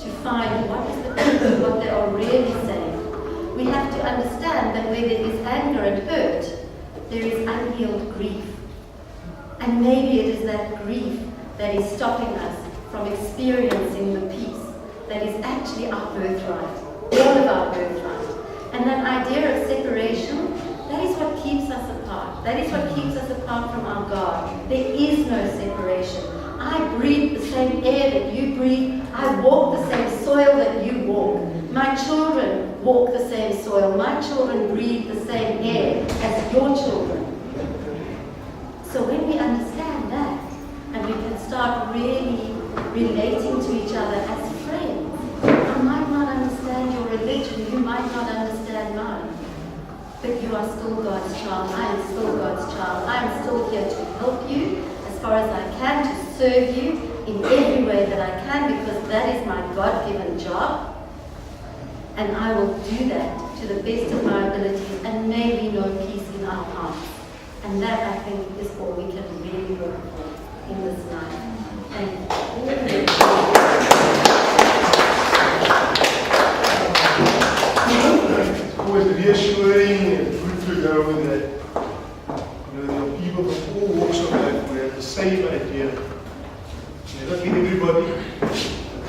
to find what is the truth, what they are really saying. We have to understand that where there is anger and hurt, there is unhealed grief. And maybe it is that grief that is stopping us from experiencing the peace that is actually our birthright, all of our birthright. And that idea of separation, that is what keeps us apart. That is what keeps us apart from our God. There is no separation. I breathe the same air that you breathe. I walk the same soil that you walk. My children walk the same soil. My children breathe the same air as your children. So when we understand that, and we can start really relating to each other as friends, I might not understand your religion, you might not understand mine, but you are still God's child, I am still God's child. I am still here to help you as far as I can, to serve you in every way that I can, because that is my God-given job. And I will do that to the best of my abilities, and may we know peace in our hearts. And that, I think, is all we can really work for in this life. Thank you. It's always reassuring and good to know that there are people from all walks of life who have the same idea. May not be everybody, but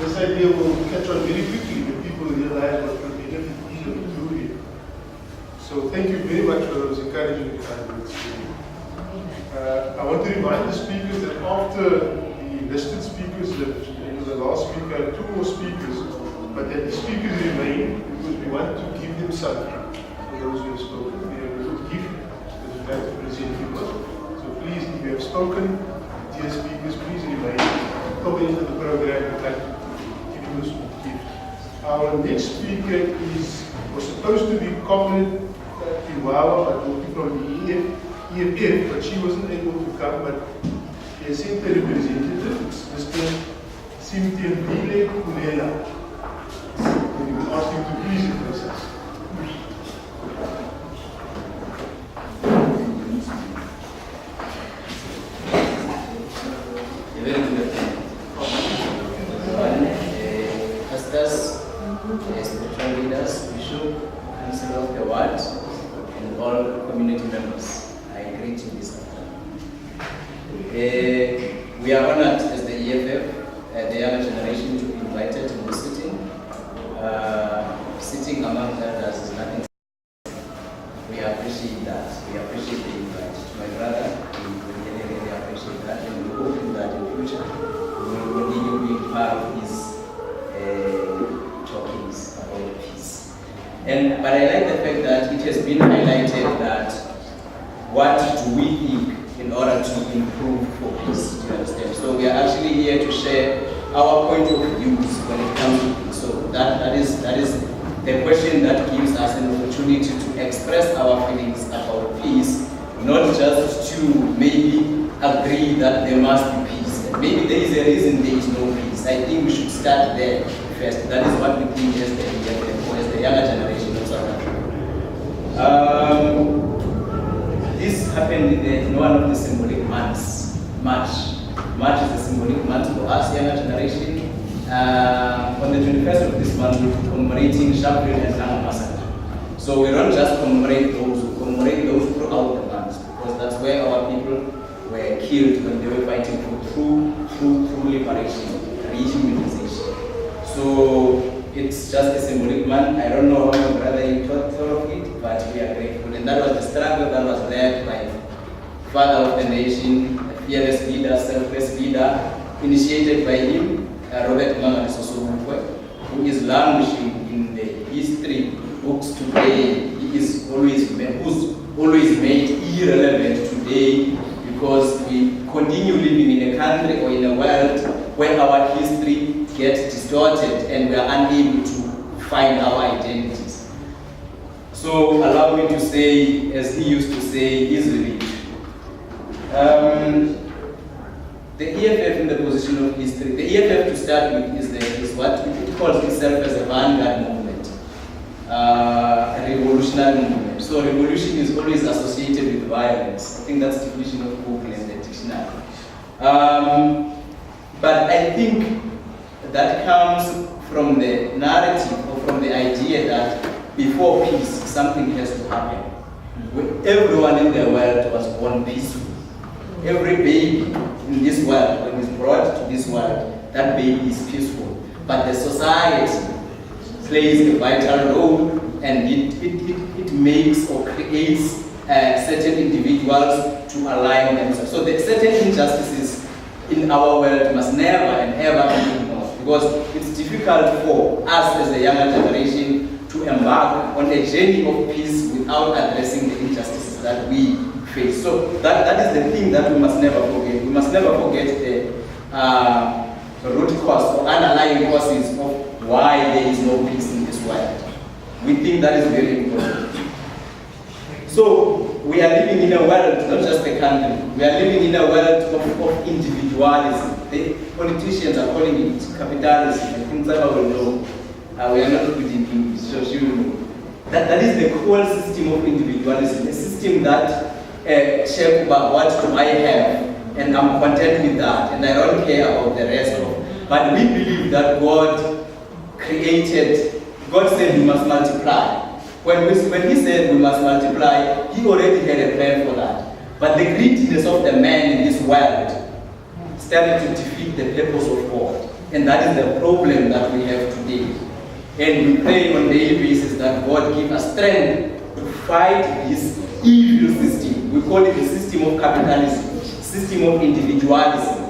this idea will catch on very quickly when people realize what the benefit is of doing it. So thank you very much for those encouraging comments. I want to remind the speakers that after the listed speakers, the last week I had 2 more speakers, but that the speakers remain because we want to give them something for those who have spoken. We have a little gift that we have to present people. So please, if you have spoken, dear speakers, please remain. Till the end of the program, we'd like to give you this gift. Our next speaker was supposed to be Comrade Iwawa, but working from the EFF, but she wasn't able to come, but she sent a representative, Mr. Simtiambile Kumela. We will ask him to please address us. A very good afternoon. Pastors, spiritual leaders, bishop, council of the ward, and all community members, I greet you this afternoon. We are honored as the EFF, the younger generation, to be invited to the sitting. Sitting among others is nothing. We appreciate that. We appreciate the invite. To my brother, we really appreciate that, and we hope that in future we will continue being part of his talkings about peace. But I like the fact that it has been highlighted that what do we think in order to improve for peace, do you understand? So we are actually here to share our point of views when it comes to peace. So that is the question that gives us an opportunity to express our feelings about peace, not just to maybe agree that there must be peace. And maybe there is a reason there is no peace. I think we should start there first. That is what we think as the younger generation of South Africa. This happened in one of the symbolic months, March. March is a symbolic month for us, younger generation. on the 21st of this month, we're commemorating Shabril and Langa Massacre. So we don't just commemorate those, we commemorate those throughout the month, because that's where our people were killed when they were fighting for true liberation, rehumanization. So it's just a symbolic month. I don't know how my brother you thought of it, but we are grateful. And that was the struggle that was led by father of the nation, a fearless leader, selfless leader, initiated by him, Robert Mangani Sosowukwe, who is languishing in the history books today. He is always made irrelevant today because we continue living in a country or in a world where our history gets distorted and we are unable to find our identities. So allow me to say, as he used to say easily, the EFF in the position of history, the EFF to start with is what it calls itself as a vanguard movement, a revolutionary movement. So revolution is always associated with violence. I think that's the definition of Google in the dictionary. But I think that comes from the narrative or from the idea that before peace, something has to happen. Everyone in the world was born peaceful. Every baby in this world, when it's brought to this world, that baby is peaceful. But the society plays a vital role, and it makes or creates certain individuals to align themselves. So the certain injustices in our world must never and ever be ignored, because it's difficult for us as a younger generation to embark on a journey of peace without addressing the injustices that we face. So that is the thing that we must never forget. We must never forget the root cause or underlying causes of why there is no peace in this world. We think that is very important. So we are living in a world, not just a country, we are living in a world of individualism. The politicians are calling it capitalism. I think Zaba will know. We are not good in English, so she will know. That is the core system of individualism, a system that shape about what do I have, and I'm content with that, and I don't care about the rest of. But we believe that God said we must multiply. When he said we must multiply, he already had a plan for that. But the greediness of the man in this world started to defeat the purpose of God. And that is the problem that we have today. And we pray on a daily basis that God give us strength to fight this evil system. We call it the system of capitalism, system of individualism.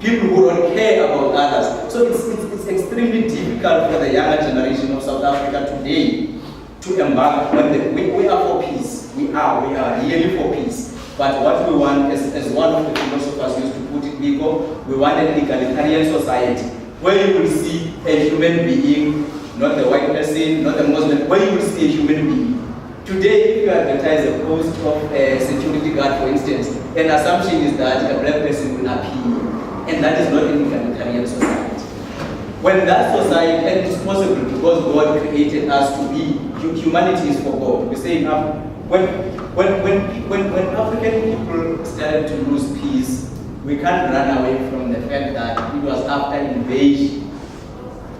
People who don't care about others. So it's extremely difficult for the younger generation of South Africa today to embark on we are for peace. We are really for peace. But what we want, as one of the philosophers used to put it, we want an egalitarian society where you will see a human being, not the white person, not the Muslim, where you will see a human being. Today, if you advertise a post of a security guard, for instance, an assumption is that a black person will appear, and that is not an egalitarian society. When that society, and it's possible because God created us to be, humanity is for God. We say when African people started to lose peace, we can't run away from the fact that it was after invasion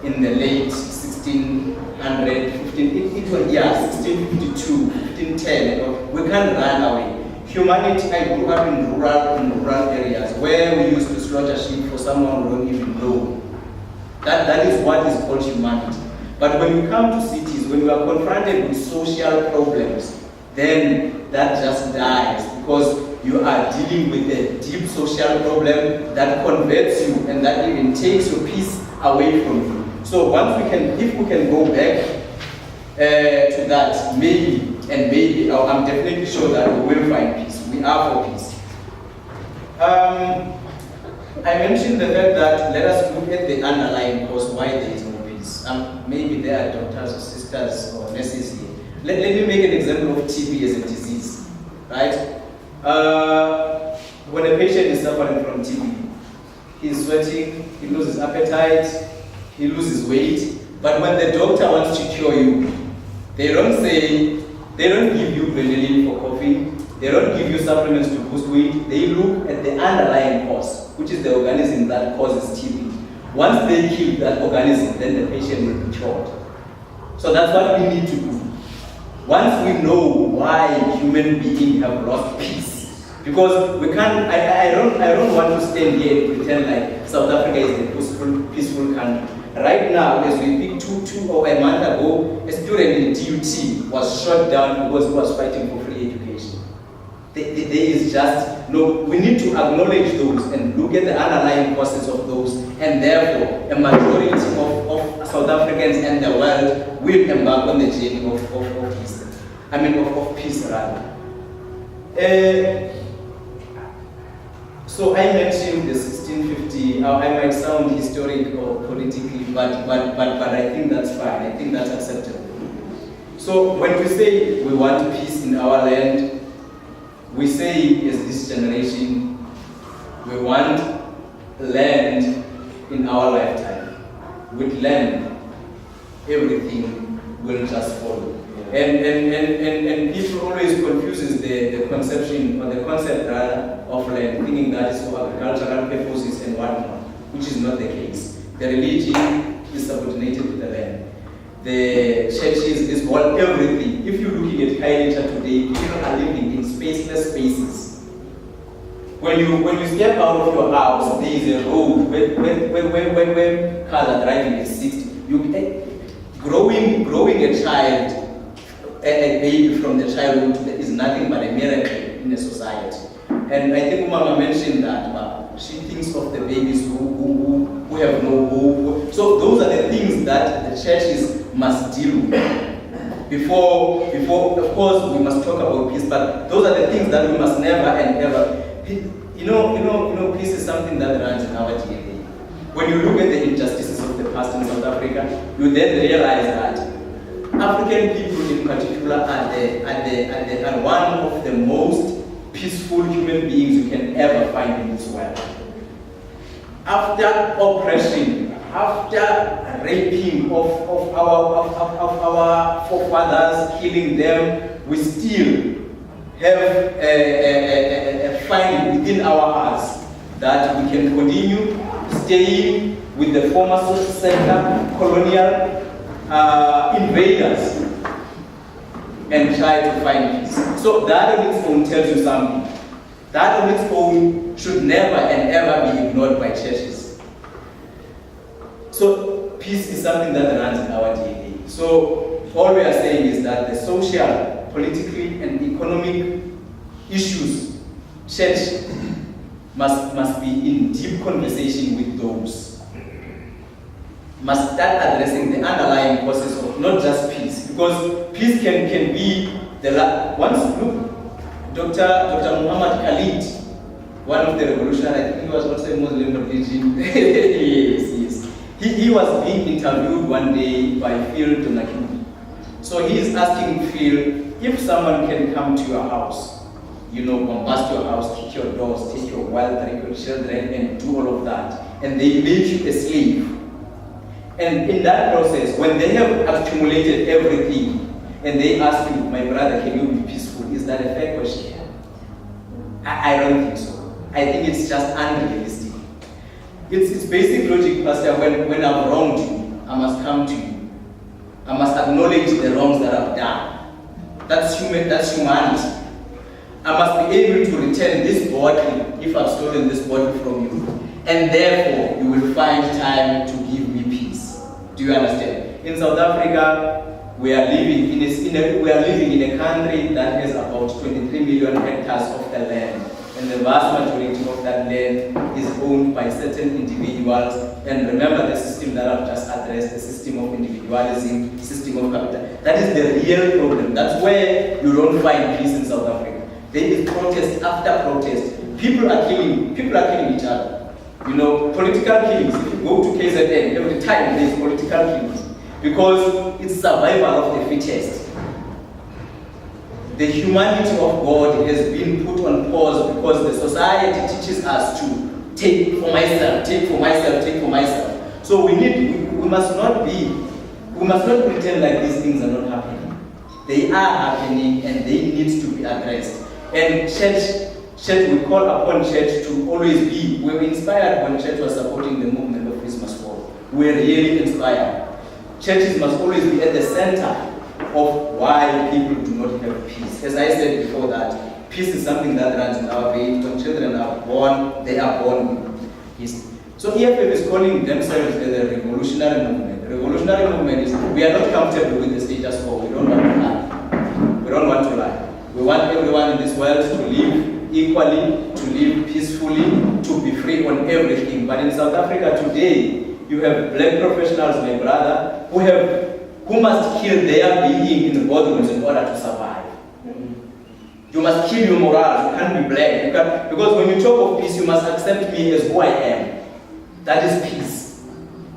in the late 1652, 1510. We can't run away. Humanity, I grew up in rural areas where we used to slaughter sheep for someone who don't even know. That is what is called humanity. But when we come to cities, when we are confronted with social problems, then that just dies, because you are dealing with a deep social problem that converts you and that even takes your peace away from you. So if we can go back to that, maybe, I'm definitely sure that we will find peace. We are for peace. I mentioned the fact that let us look at the underlying cause why there is no peace. Maybe there are doctors or sisters or nurses here. Let me make an example of TB as a disease, right? When a patient is suffering from TB, he's sweating, he loses appetite, he loses weight. But when the doctor wants to cure you, they don't give you Benylin for coughing, they don't give you supplements to boost weight, they look at the underlying cause, which is the organism that causes TB. Once they kill that organism, then the patient will be cured. So that's what we need to do. Once we know why human beings have lost peace, because we can't, I don't want to stand here and pretend like South Africa is a peaceful country. Right now, as we speak, two or a month ago, a student in DUT was shot down because he was fighting for free education. There is just, no, we need to acknowledge those and look at the underlying causes of those, and therefore, a majority of South Africans and the world will embark on the journey of peace. Of peace rather. So I mentioned the 1650, I might sound historic or politically, but I think that's fine, I think that's acceptable. So when we say we want peace in our land, we say as this generation, we want land in our lifetime. With land, everything will just follow. And people always confuses the conception or the concept of land, thinking that is for agricultural purposes and whatnot, which is not the case. The religion is subordinated to the land. The churches is all everything. If you're looking at Khayelitsha today, people are living in spaceless spaces. When you step out of your house, there is a road where cars are driving at 60. Growing a child, a baby from the childhood is nothing but a miracle in a society. And I think Mama mentioned that, but she thinks of the babies who have no hope. So those are the things that the churches must deal with. Before, of course, we must talk about peace, but those are the things that we must never and ever. Peace is something that runs in our DNA. When you look at the injustices of the past in South Africa, you then realize that African people in particular are one of the most peaceful human beings you can ever find in this world. After oppression, after raping of our forefathers, killing them, we still have a find within our hearts that we can continue staying with the former settler, colonial invaders and try to find peace. So that on its own tells you something. That on its own should never and ever be ignored by churches. So peace is something that runs in our DNA. So all we are saying is that the social, political and economic issues, church must be in deep conversation with those. Must start addressing the underlying causes of not just peace, because peace can be once look, Dr. Muhammad Khalid, one of the revolutionaries, I think he was also a Muslim religion. yes. He was being interviewed one day by Phil Donahue. So he is asking Phil, if someone can come to your house, bombast your house, kick your doors, take your wealth, take your children, and do all of that, and they make you a slave. And in that process, when they have accumulated everything, and they ask you, my brother, can you be peaceful? Is that a fair question? I don't think so. I think it's just unrealistic. It's basic logic, Pastor. When I've wronged you, I must come to you. I must acknowledge the wrongs that I've done. That's humanity. I must be able to return this body if I've stolen this body from you. And therefore, you will find time to give me peace. Do you understand? In South Africa, we are living in a country that has about 23 million hectares of the land. And the vast majority of that land is owned by certain individuals. And remember the system that I've just addressed, the system of individualism, system of capital. That is the real problem. That's where you don't find peace in South Africa. There is protest after protest. People are killing each other. Political killings. If you go to KZN, every time there is political killings. Because it's survival of the fittest. The humanity of God has been put on pause because the society teaches us to take for myself, take for myself, take for myself. So we must not pretend like these things are not happening. They are happening and they need to be addressed. And church, we call upon church to always be. We were inspired when church was supporting the movement of Christmas for we really inspire. Churches must always be at the center of why people do not have peace. As I said before, that peace is something that runs in our veins. When children are born, they are born with peace. So EFF is calling themselves a revolutionary movement. The revolutionary movement is, we are not comfortable with the status quo. We don't want to lie. We don't want to lie. We want everyone in this world to live equally, to live peacefully, to be free on everything. But in South Africa today, you have black professionals, my brother, who must kill their being in the boardrooms in order to survive. You must kill your morals. You can't be black. Because when you talk of peace, you must accept me as who I am. That is peace.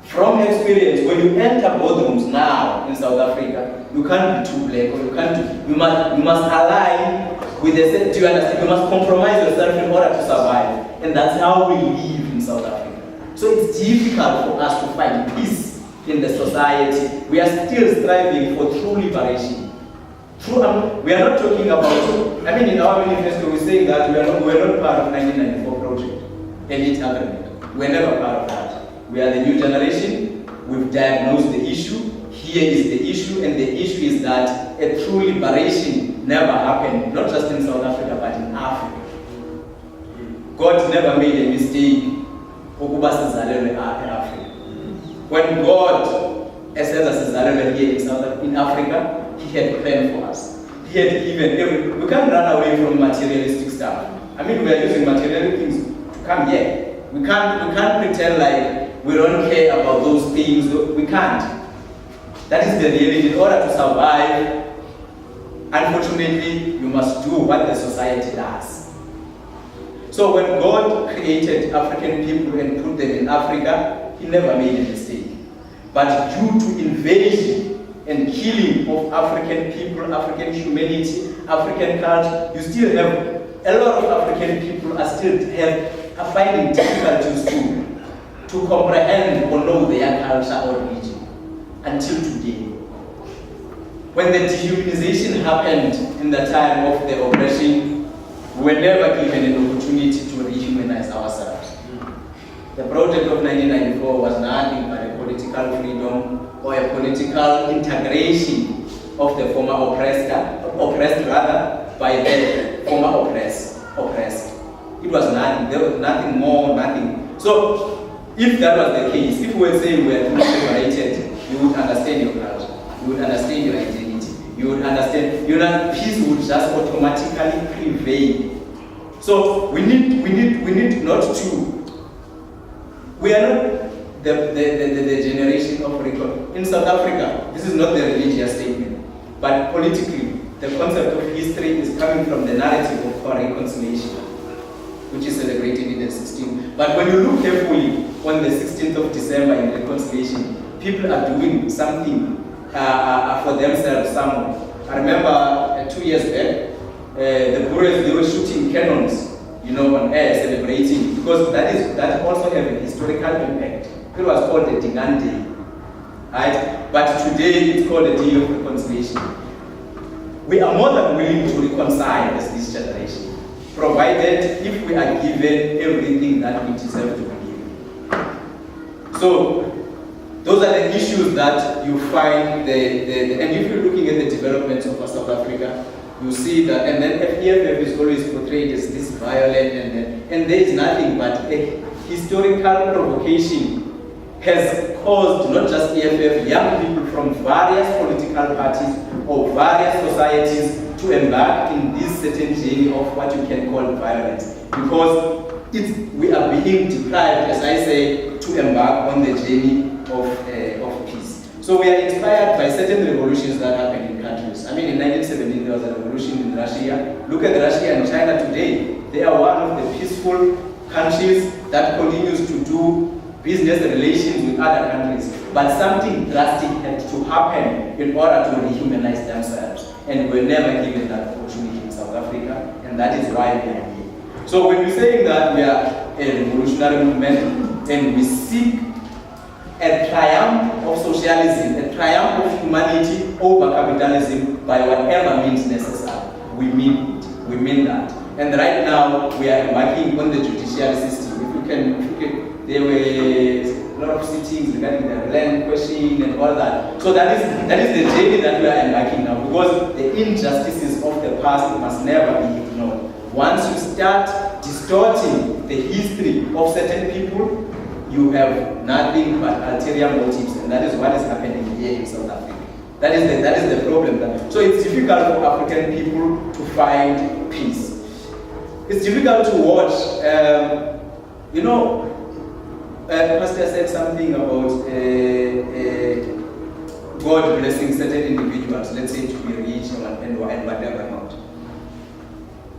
From experience, when you enter boardrooms now in South Africa, you can't be too black, or you must align with the, do you understand? You must compromise yourself in order to survive. And that's how we live in South Africa. So it's difficult for us to find peace in the society. We are still striving for true liberation. We are not talking about, I mean, in our manifesto we say that we are not part of 1994 project, elite agreement. We're never part of that. We are the new generation. We've diagnosed the issue. Here is the issue, and the issue is that a true liberation never happened, not just in South Africa, but in Africa. God never made a mistake. When God said us here in Africa, He had a plan for us. He had given we can't run away from materialistic stuff. I mean, we are using material things to come here. We can't pretend like we don't care about those things. We can't. That is the reality. In order to survive, unfortunately, you must do what the society does. So when God created African people and put them in Africa, He never made a mistake. But due to invasion and killing of African people, African humanity, African culture, you still have a lot of African people are finding difficulties to comprehend or know their culture or religion until today. When the dehumanization happened in the time of the oppression, we were never given an opportunity to rehumanize ourselves. The project of 1994 was nothing but a political freedom or a political integration of the former oppressed by the former oppressed. It was nothing. There was nothing more, nothing. So, if that was the case, if we were saying we are liberated, you would understand your culture, you would understand your identity. You would understand, peace would just automatically prevail. So we need not to, we are not the generation of reconciliation. In South Africa, this is not the religious statement, but politically, the concept of history is coming from the narrative of reconciliation, which is celebrated in the 16th. But when you look carefully on the 16th of December in reconciliation, people are doing something for themselves somewhere. I remember 2 years back, the Boers, they were shooting cannons, on air, celebrating, because that also have a historical impact. It was called the Dingan Day, right? But today it's called the Day of Reconciliation. We are more than willing to reconcile as this generation, provided if we are given everything that we deserve to be given. So, those are the issues that you find, and if you're looking at the developments of South Africa, you see that, and then EFF is always portrayed as this violent, and there is nothing but a historical provocation has caused not just EFF, young people from various political parties or various societies to embark in this certain journey of what you can call violence. Because we are being deprived, as I say, to embark on the journey of peace. So we are inspired by certain revolutions that happen in countries. I mean, in 1917 there was a revolution in Russia. Look at Russia and China today. They are one of the peaceful countries that continues to do business relations with other countries. But something drastic had to happen in order to rehumanize themselves. And we were never given that opportunity in South Africa, and that is why we are here. So when we're saying that we are a revolutionary movement and we seek a triumph of socialism, a triumph of humanity over capitalism by whatever means necessary, we mean it. We mean that. And right now we are embarking on the judiciary system. If you can, there were a lot of sittings regarding the land question and all that. So that is the journey that we are embarking now, because the injustices of the past must never be ignored. Once you start distorting the history of certain people, you have nothing but ulterior motives, and that is what is happening here in South Africa. That is the problem. So it's difficult for African people to find peace. It's difficult to watch. Pastor said something about God blessing certain individuals, let's say to be rich and whatever not.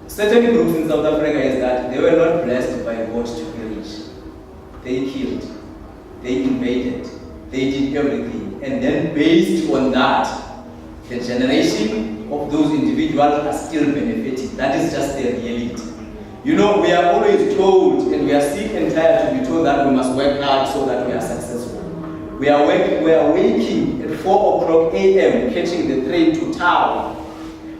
Certain groups in South Africa is that they were not blessed by God to be rich. They killed, they invaded, they did everything. And then based on that, the generation of those individuals are still benefiting. That is just the reality. We are always told, and we are sick and tired to be told that we must work hard so that we are successful. We are waking at 4 o'clock a.m., catching the train to town,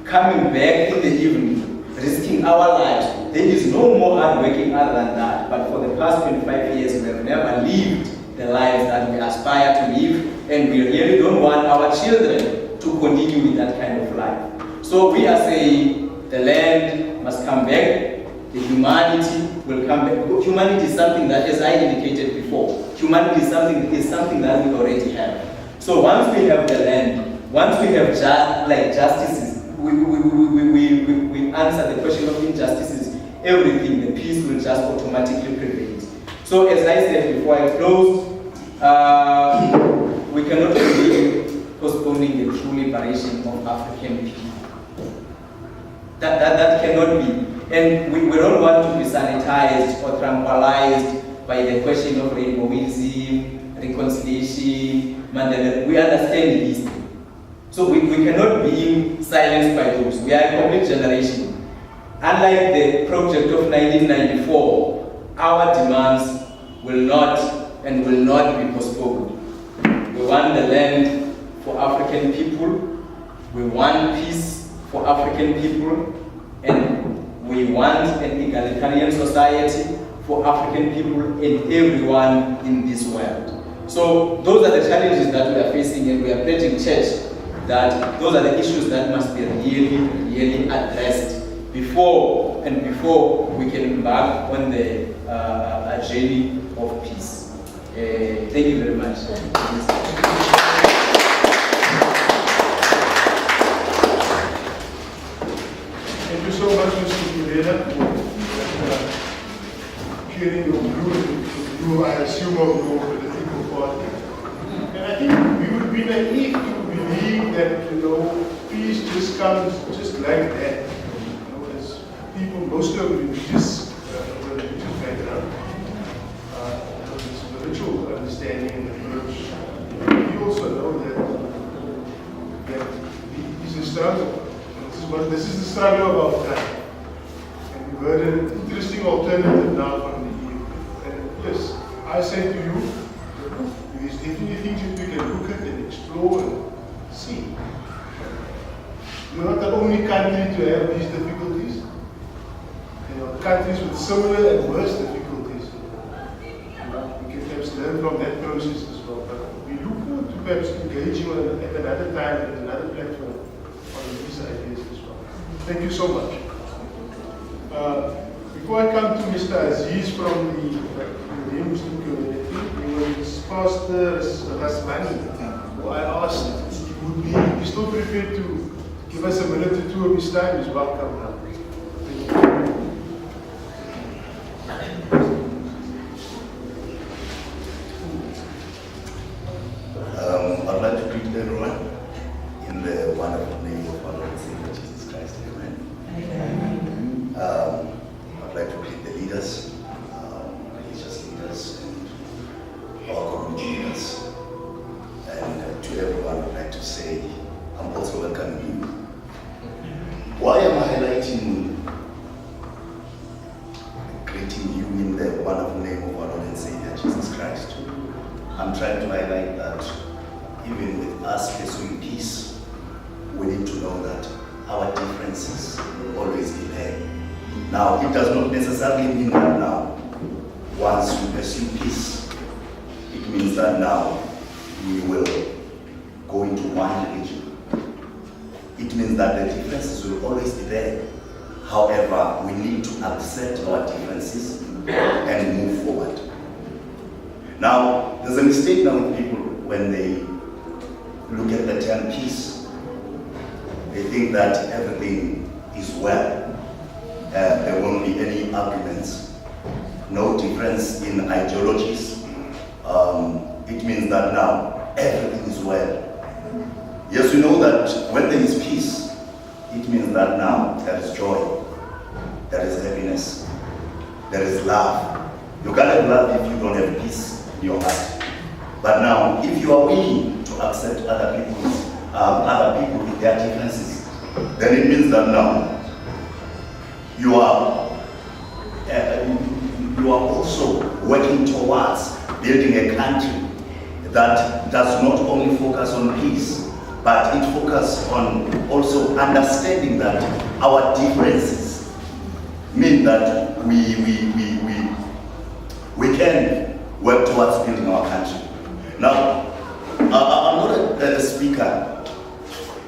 coming back in the evening, risking our lives. There is no more hard working other than that. But for the past 25 years, we have never lived the lives that we aspire to live, and we really don't want our children to continue with that kind of life. So we are saying the land must come back. The humanity will come back. Humanity is something that, as I indicated before, humanity is something that we already have. So once we have the land, once we have justices, we answer the question of injustices, everything, the peace will just automatically prevail. So as I said before I close, we cannot be postponing the true liberation of African people. That cannot be. And we don't want to be sanitized or tranquilized by the question of rainbowism, reconciliation, Mandela. We understand history. So we cannot be silenced by those. We are a complete generation. Unlike the project of 1994, our demands will not be postponed. We want the land for African people. We want peace for African people. And we want an egalitarian society for African people and everyone in this world. So those are the challenges that we are facing, and we are pledging church that those are the issues that must be really addressed before we can embark on the journey of peace. Thank you very much. Thank you so much, Mr. Gurela, for sharing your view, I assume, of your political party. And I think we would be naive to believe that, peace just comes just like that. As people, most of religious background, spiritual understanding and approach. We also know that it is a struggle. This is the struggle of our time. And we've heard an interesting alternative now from the EU. And yes, I say to you, there's definitely things that we can look at and explore and see. We're not the only country to have these difficulties. There are countries with similar and worse difficulties. We can perhaps learn from that process as well. But we look forward to perhaps engaging at another time, at another platform on these ideas. Thank you so much. Before I come to Mr. Aziz from the Muslim community, there was Pastor Rasmani, who I asked if he would be still prepared to give us a minute or two of his time. He's welcome now. I'd like to greet everyone in the wonderful name of our Lord and Savior Jesus Christ. Amen. I'd like to greet the leaders, religious leaders, and our community leaders. And to everyone, I'd like to say, I'm also welcoming you. Why am I highlighting, greeting you in the wonderful name of our Lord and Savior Jesus Christ? I'm trying to highlight that even with us pursuing peace, we need to know that our differences will always be there. Now, it does not necessarily mean that now, once we pursue peace, it means that now we will go into one religion. It means that the differences will always be there. However, we need to accept our differences and move forward. Now, there's a mistake now with people when they look at the term peace. They think that everything is well. There won't be any arguments, no difference in ideologies. It means that now everything is well. Yes, we know that when there is peace, it means that now there is joy, there is happiness, there is love. You can't have love if you don't have peace in your heart. But now, if you are willing to accept other people with their differences, then it means that now you are also working towards building a country that does not only focus on peace, but it focuses on also understanding that our differences mean that we can work towards building our country. Now, I'm not a speaker,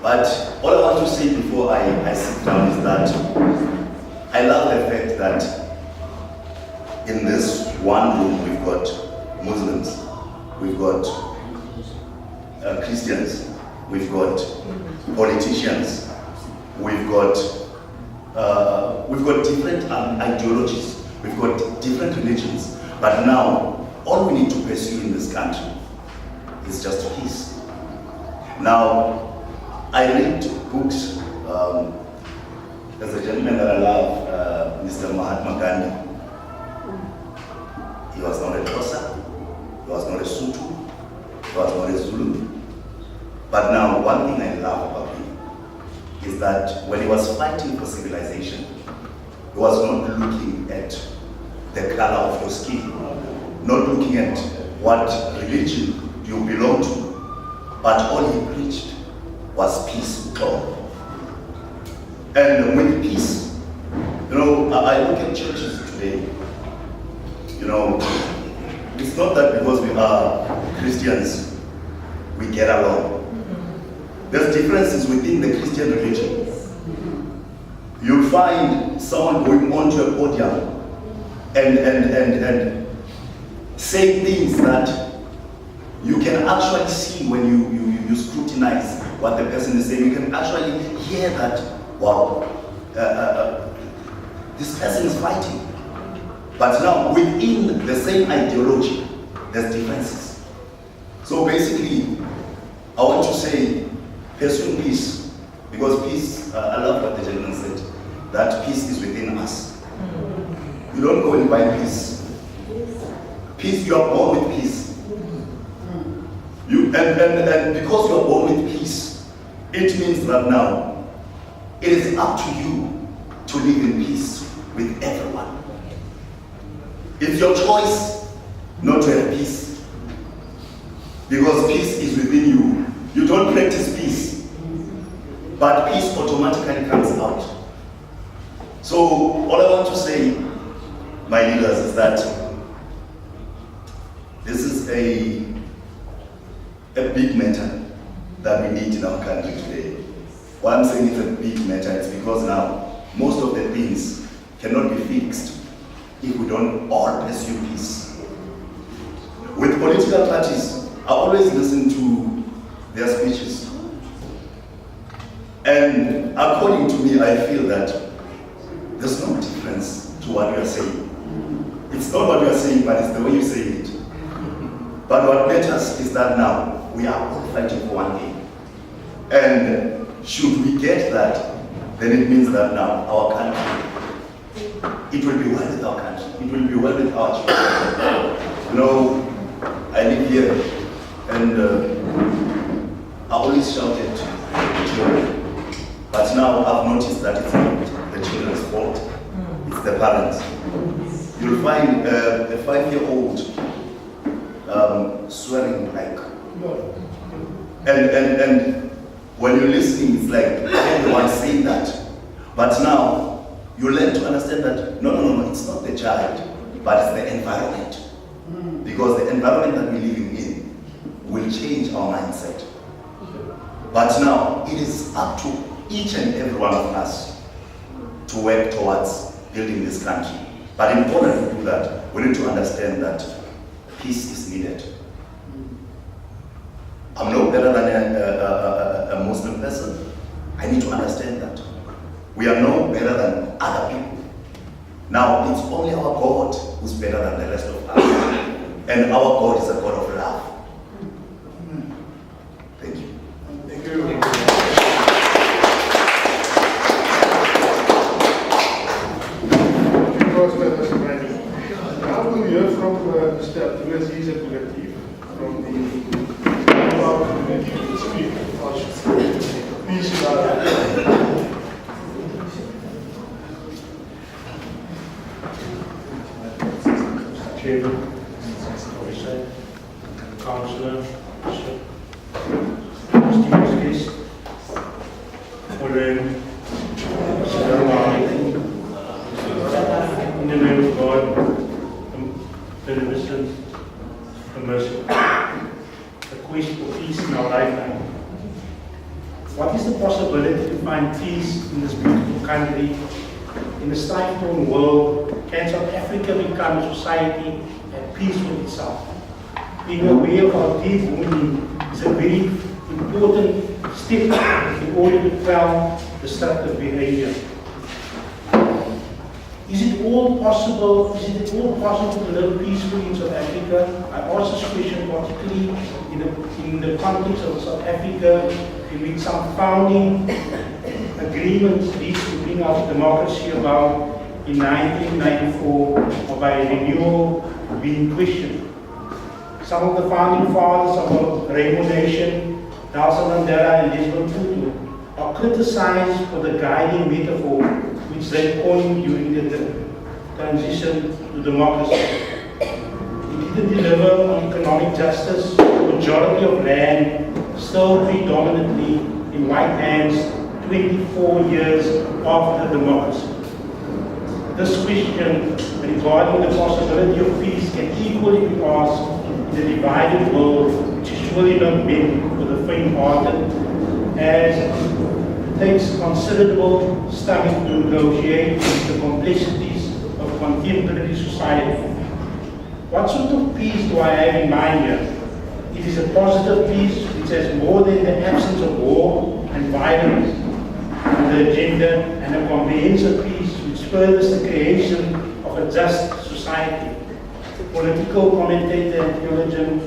but all I want to say before I sit down is that I love the fact that in this one room we've got Muslims, we've got Christians, we've got politicians, we've got different ideologies, we've got different religions, but now all we need to pursue in this country is just peace. Now, I read books. There's a gentleman that I love, Mr. Mahatma Gandhi. He was not a Xhosa, he was not a Sotho, he was not a Zulu. But now, one thing I love about him is that when he was fighting for civilization, he was not looking at the color of your skin, not looking at what religion you belong to, but all he preached was peace with God. And with peace, I look at churches today, it's not that because we are Christians, we get along. There's differences within the Christian religion. You'll find someone going onto a podium and say things that you can actually see when you scrutinize what the person is saying. You can actually hear that, wow, this person is fighting. But now, within the same ideology, there's differences. So basically, I want to say, pursue peace, because peace, I love what the gentleman said, that peace is within us. You don't go and buy peace. Peace, you are born with peace. And because you are born with peace, it means that now it is up to you to live in peace with everyone. It's your choice not to have peace, because peace is within you. You don't practice peace, but peace automatically comes out. So all I want to say, my leaders, is that this is a big matter that we need in our country today. Why I'm saying it's a big matter is because now most of the things cannot be fixed if we don't all pursue peace. With political parties, I always listen to their speeches. And according to me, I feel that there's no difference to what you are saying. It's not what you are saying, but it's the way you say it. But what matters is that now we are all fighting for one thing. And should we get that, then it means that now our country, it will be well with our country. It will be well with our children. I live here, and I always shouted to the children. But now I've noticed that it's not the children's fault. It's the parents. You'll find a 5-year-old swearing like, and when you're listening, it's like everyone saying that. But now you learn to understand that no, it's not the child, but it's the environment. Because the environment that we live in will change our mindset. But now, it is up to each and every one of us to work towards building this country. But in order to do that, we need to understand that peace is needed. I'm no better than a Muslim person. I need to understand that. We are no better than other people. Now, it's only our God who's better than the rest of us. And our God is a God of love. Thank you. Thank you. Now we'll hear from Mr. Abdulaziz Abdulatif from the community to speak. Please, Chairman, Officer, Councillor, distinguished guests, Assalamu alaikum. In the name of God, the beneficent, the merciful, the quest for peace in our lifetime. What is the possibility to find peace in this beautiful country? In a strife-torn world, can South Africa become a society at peace with itself? Being aware of our deep wounding is a very important step in order to quell destructive behavior. Is it all possible to live peacefully in South Africa? I ask this question particularly in the context of South Africa, in which some founding agreements reached to bring out democracy about in 1994, or by renewal being questioned. Some of the founding fathers of the Rainbow Nation, Nelson Mandela and Desmond Tutu, are criticized for the guiding metaphor which they coined during the transition to democracy. It didn't deliver on economic justice. The majority of land still predominantly in white hands 24 years after democracy. This question regarding the possibility of peace can equally be asked in the divided world, which is surely not meant for the faint-hearted, as it takes considerable stomach to negotiate with the complexities of contemporary society. What sort of peace do I have in mind here? It is a positive peace which has more than the absence of war and violence on the agenda, and a comprehensive peace which furthers the creation of a just society. Political commentator and theologian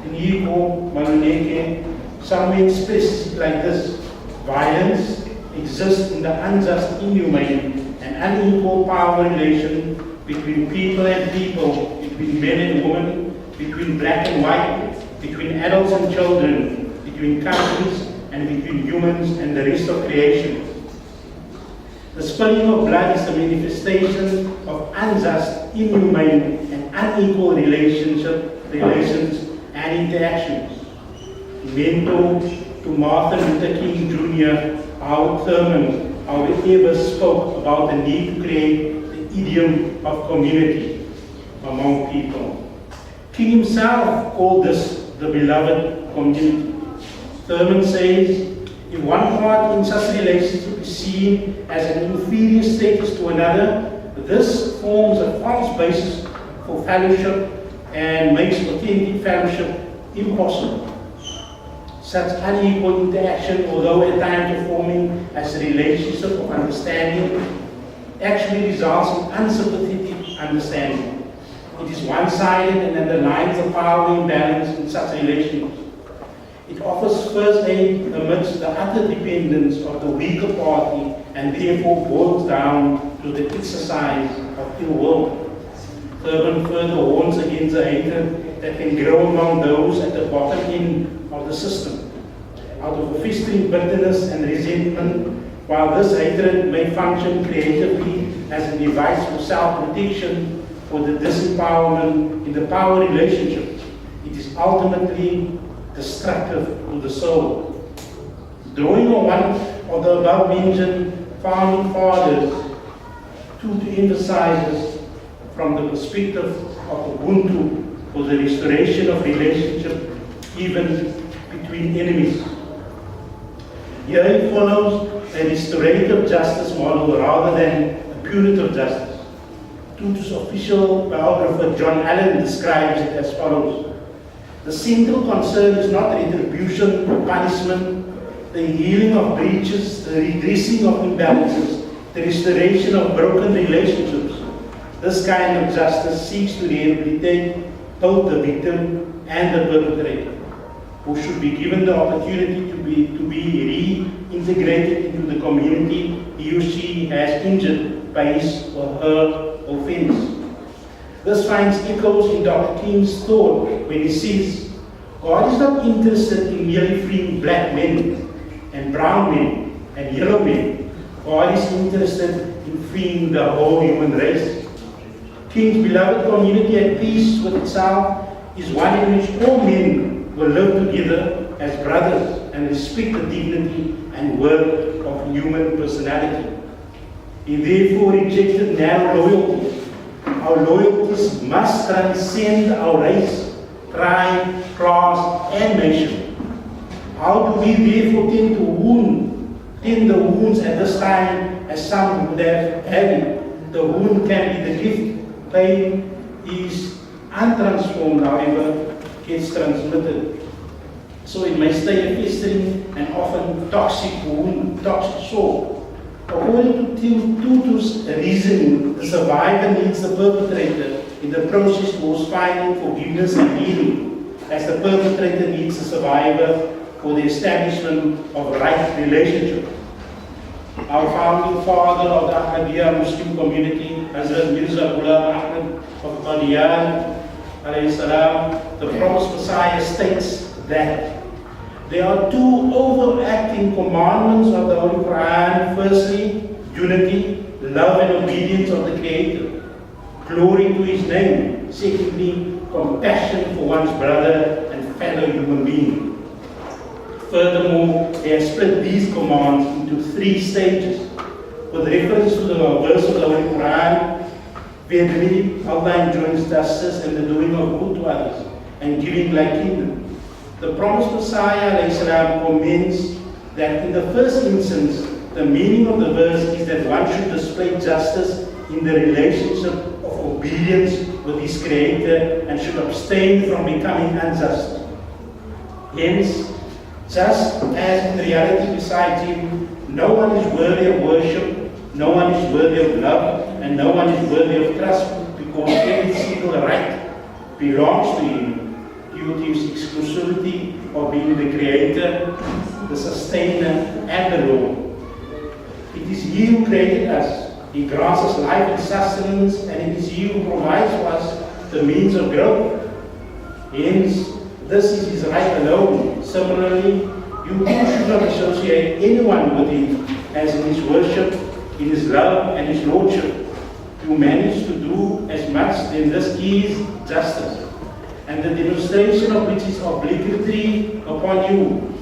Inigo Maluleke somewhere expresses it like this: violence exists in the unjust, inhumane, and unequal power relation between people and people, between men and women, between black and white, between adults and children, between countries, and between humans and the rest of creation. The spilling of blood is the manifestation of unjust, inhumane, and unequal relations and interactions. Mentor to Martin Luther King Jr., Howard Thurman, however, spoke about the need to create the idiom of community among people. King himself called this the beloved community. Thurman says, if one part in such relationship is seen as an inferior status to another, this forms a false basis for fellowship and makes authentic fellowship impossible. Such unequal interaction, although at times performing as a relationship of understanding, actually results in unsympathetic understanding. It is one-sided and underlines the power imbalance in such relations. It offers first aid amidst the utter dependence of the weaker party, and therefore boils down to the exercise of ill will. Thurman further warns against the hatred that can grow among those at the bottom end of the system, out of a festering bitterness and resentment. While this hatred may function creatively as a device for self-protection or the disempowerment in the power relationship, it is ultimately destructive to the soul. Drawing on one of the above-mentioned founding fathers, Tutu emphasizes from the perspective of Ubuntu for the restoration of relationship even between enemies. Here it follows a restorative justice model rather than a punitive justice. Tutu's official biographer John Allen describes it as follows. The central concern is not retribution or punishment, the healing of breaches, the redressing of imbalances, the restoration of broken relationships. This kind of justice seeks to rehabilitate both the victim and the perpetrator, who should be given the opportunity to be reintegrated into the community he or she has injured by his or her offense. This finds echoes in Dr. King's thought when he says, God is not interested in merely freeing black men and brown men and yellow men. God is interested in freeing the whole human race. King's beloved community at peace with itself is one in which all men will live together as brothers and respect the dignity and worth of human personality. He therefore rejected narrow loyalties. Our loyalties must transcend our race, tribe, class, and nation. How do we therefore tend the wounds at this time as some would have had it? The wound can be the gift. Pain is untransformed, however, gets transmitted. So it may stay a festering and often toxic wound, toxic sore. According to Tutu's reasoning, the survivor needs the perpetrator in the process towards finding forgiveness and healing, as the perpetrator needs the survivor for the establishment of right relationship. Our founding father of the Ahmadiyya Muslim community, Hazrat Mirza Ghulam Ahmad of Qadian, alayhi salam, the promised Messiah states that there are two overacting commandments of the Holy Quran. Firstly, unity, love and obedience of the Creator, glory to His name. Secondly, compassion for one's brother and fellow human being. Furthermore, they have split these commands into 3 stages. With reference to the verse of the Holy Quran, where Allah enjoins justice and the doing of good to others and giving like kingdom. The promised Messiah salam, comments that in the first instance, the meaning of the verse is that one should display justice in the relationship of obedience with his Creator and should abstain from becoming unjust. Hence, just as in reality besides Him, no one is worthy of worship, no one is worthy of love, and no one is worthy of trust, because every single right belongs to Him due to His exclusivity of being the Creator, the Sustainer, and the Lord. It is He who created us. He grants us life and sustenance, and it is He who provides for us the means of growth. Hence, this is His right alone. Similarly, you should not associate anyone with Him as in His worship, in His love, and His lordship. You manage to do as much, then this is justice, and the demonstration of which is obligatory upon you.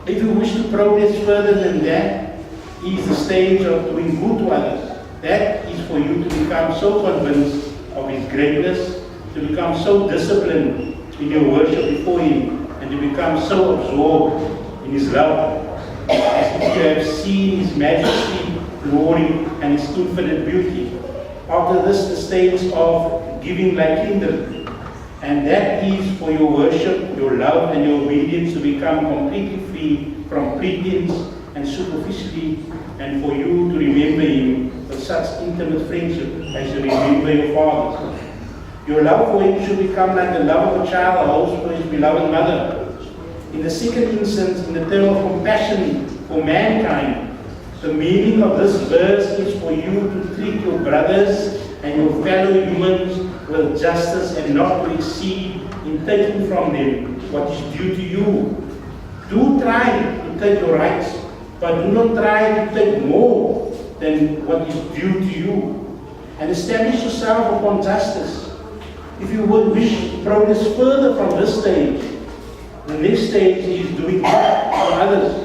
If you wish to progress further than that, is the stage of doing good to others. That is for you to become so convinced of His greatness, to become so disciplined in your worship before Him, and to become so absorbed in His love, as if you have seen His majesty, glory, and His infinite beauty. After this, the stage of giving like kingdom, and that is for your worship, your love, and your obedience to become completely free from pretense and superficially, and for you to remember Him with such intimate friendship as you remember your fathers. Your love for Him should become like the love of a child holds for his beloved mother. In the second instance, in the term of compassion for mankind, the meaning of this verse is for you to treat your brothers and your fellow humans with justice and not to exceed in taking from them what is due to you. Do try to take your rights, but do not try to take more than what is due to you. And establish yourself upon justice. If you would wish to progress further from this stage, the next stage is doing good for others.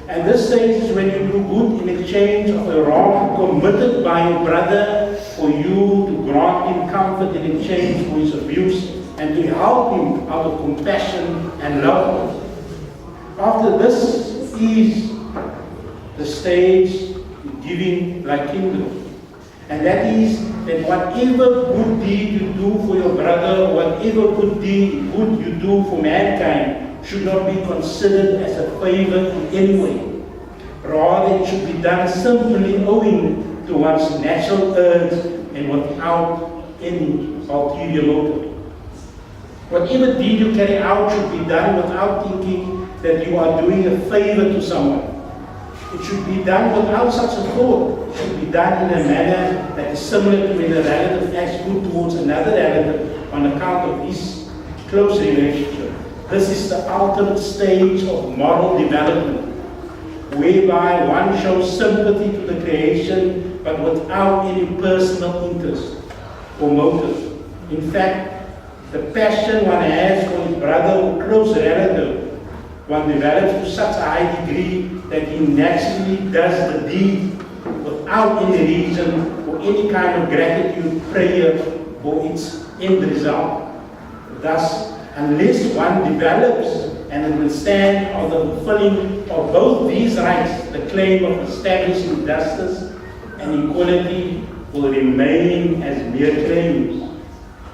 And this stage is when you do good in exchange of a wrong committed by your brother, for you to grant him comfort in exchange for his abuse and to help him out of compassion and love. After this is the stage giving like kingdom. And that is that whatever good deed you do for your brother, whatever good deed good you do for mankind, should not be considered as a favor in any way. Rather, it should be done simply owing to one's natural urge and without any ulterior motive. Whatever deed you carry out should be done without thinking that you are doing a favor to someone. It should be done without such a thought. It should be done in a manner that is similar to when a relative acts good towards another relative on account of his close relationship. This is the ultimate stage of moral development, whereby one shows sympathy to the creation but without any personal interest or motive. In fact, the passion one has for his brother or close relative, one develops to such a high degree that he naturally does the deed without any reason or any kind of gratitude, prayer, or its end result. Thus, unless one develops and understands of the fulfilling of both these rights, the claim of establishing justice and equality will remain as mere claims.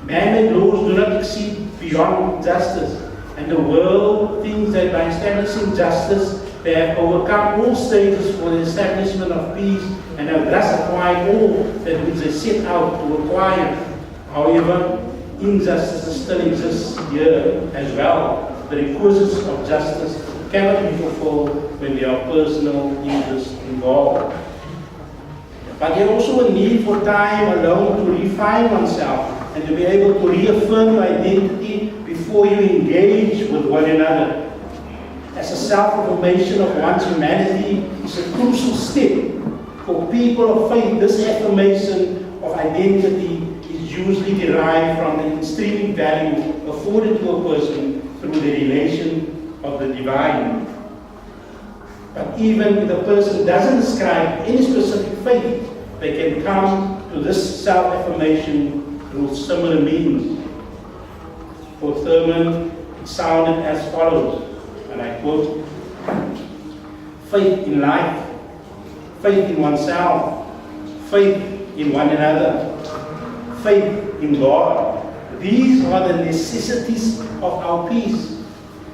Man-made laws do not exceed beyond justice, and the world thinks that by establishing justice, they have overcome all stages for the establishment of peace and have thus acquired all that which they set out to acquire. However, injustice still exists here as well. The requisites of justice cannot be fulfilled when there are personal interests involved. But there is also a need for time alone to refine oneself and to be able to reaffirm identity before you engage with one another. As a self-affirmation of one's humanity is a crucial step for people of faith. This affirmation of identity is usually derived from the intrinsic value afforded to a person through the relation of the divine. But even if the person doesn't ascribe any specific faith, they can come to this self-affirmation through similar means. For Thurman, it sounded as follows, and I quote: faith in life, faith in oneself, faith in one another, faith in God. These are the necessities of our peace.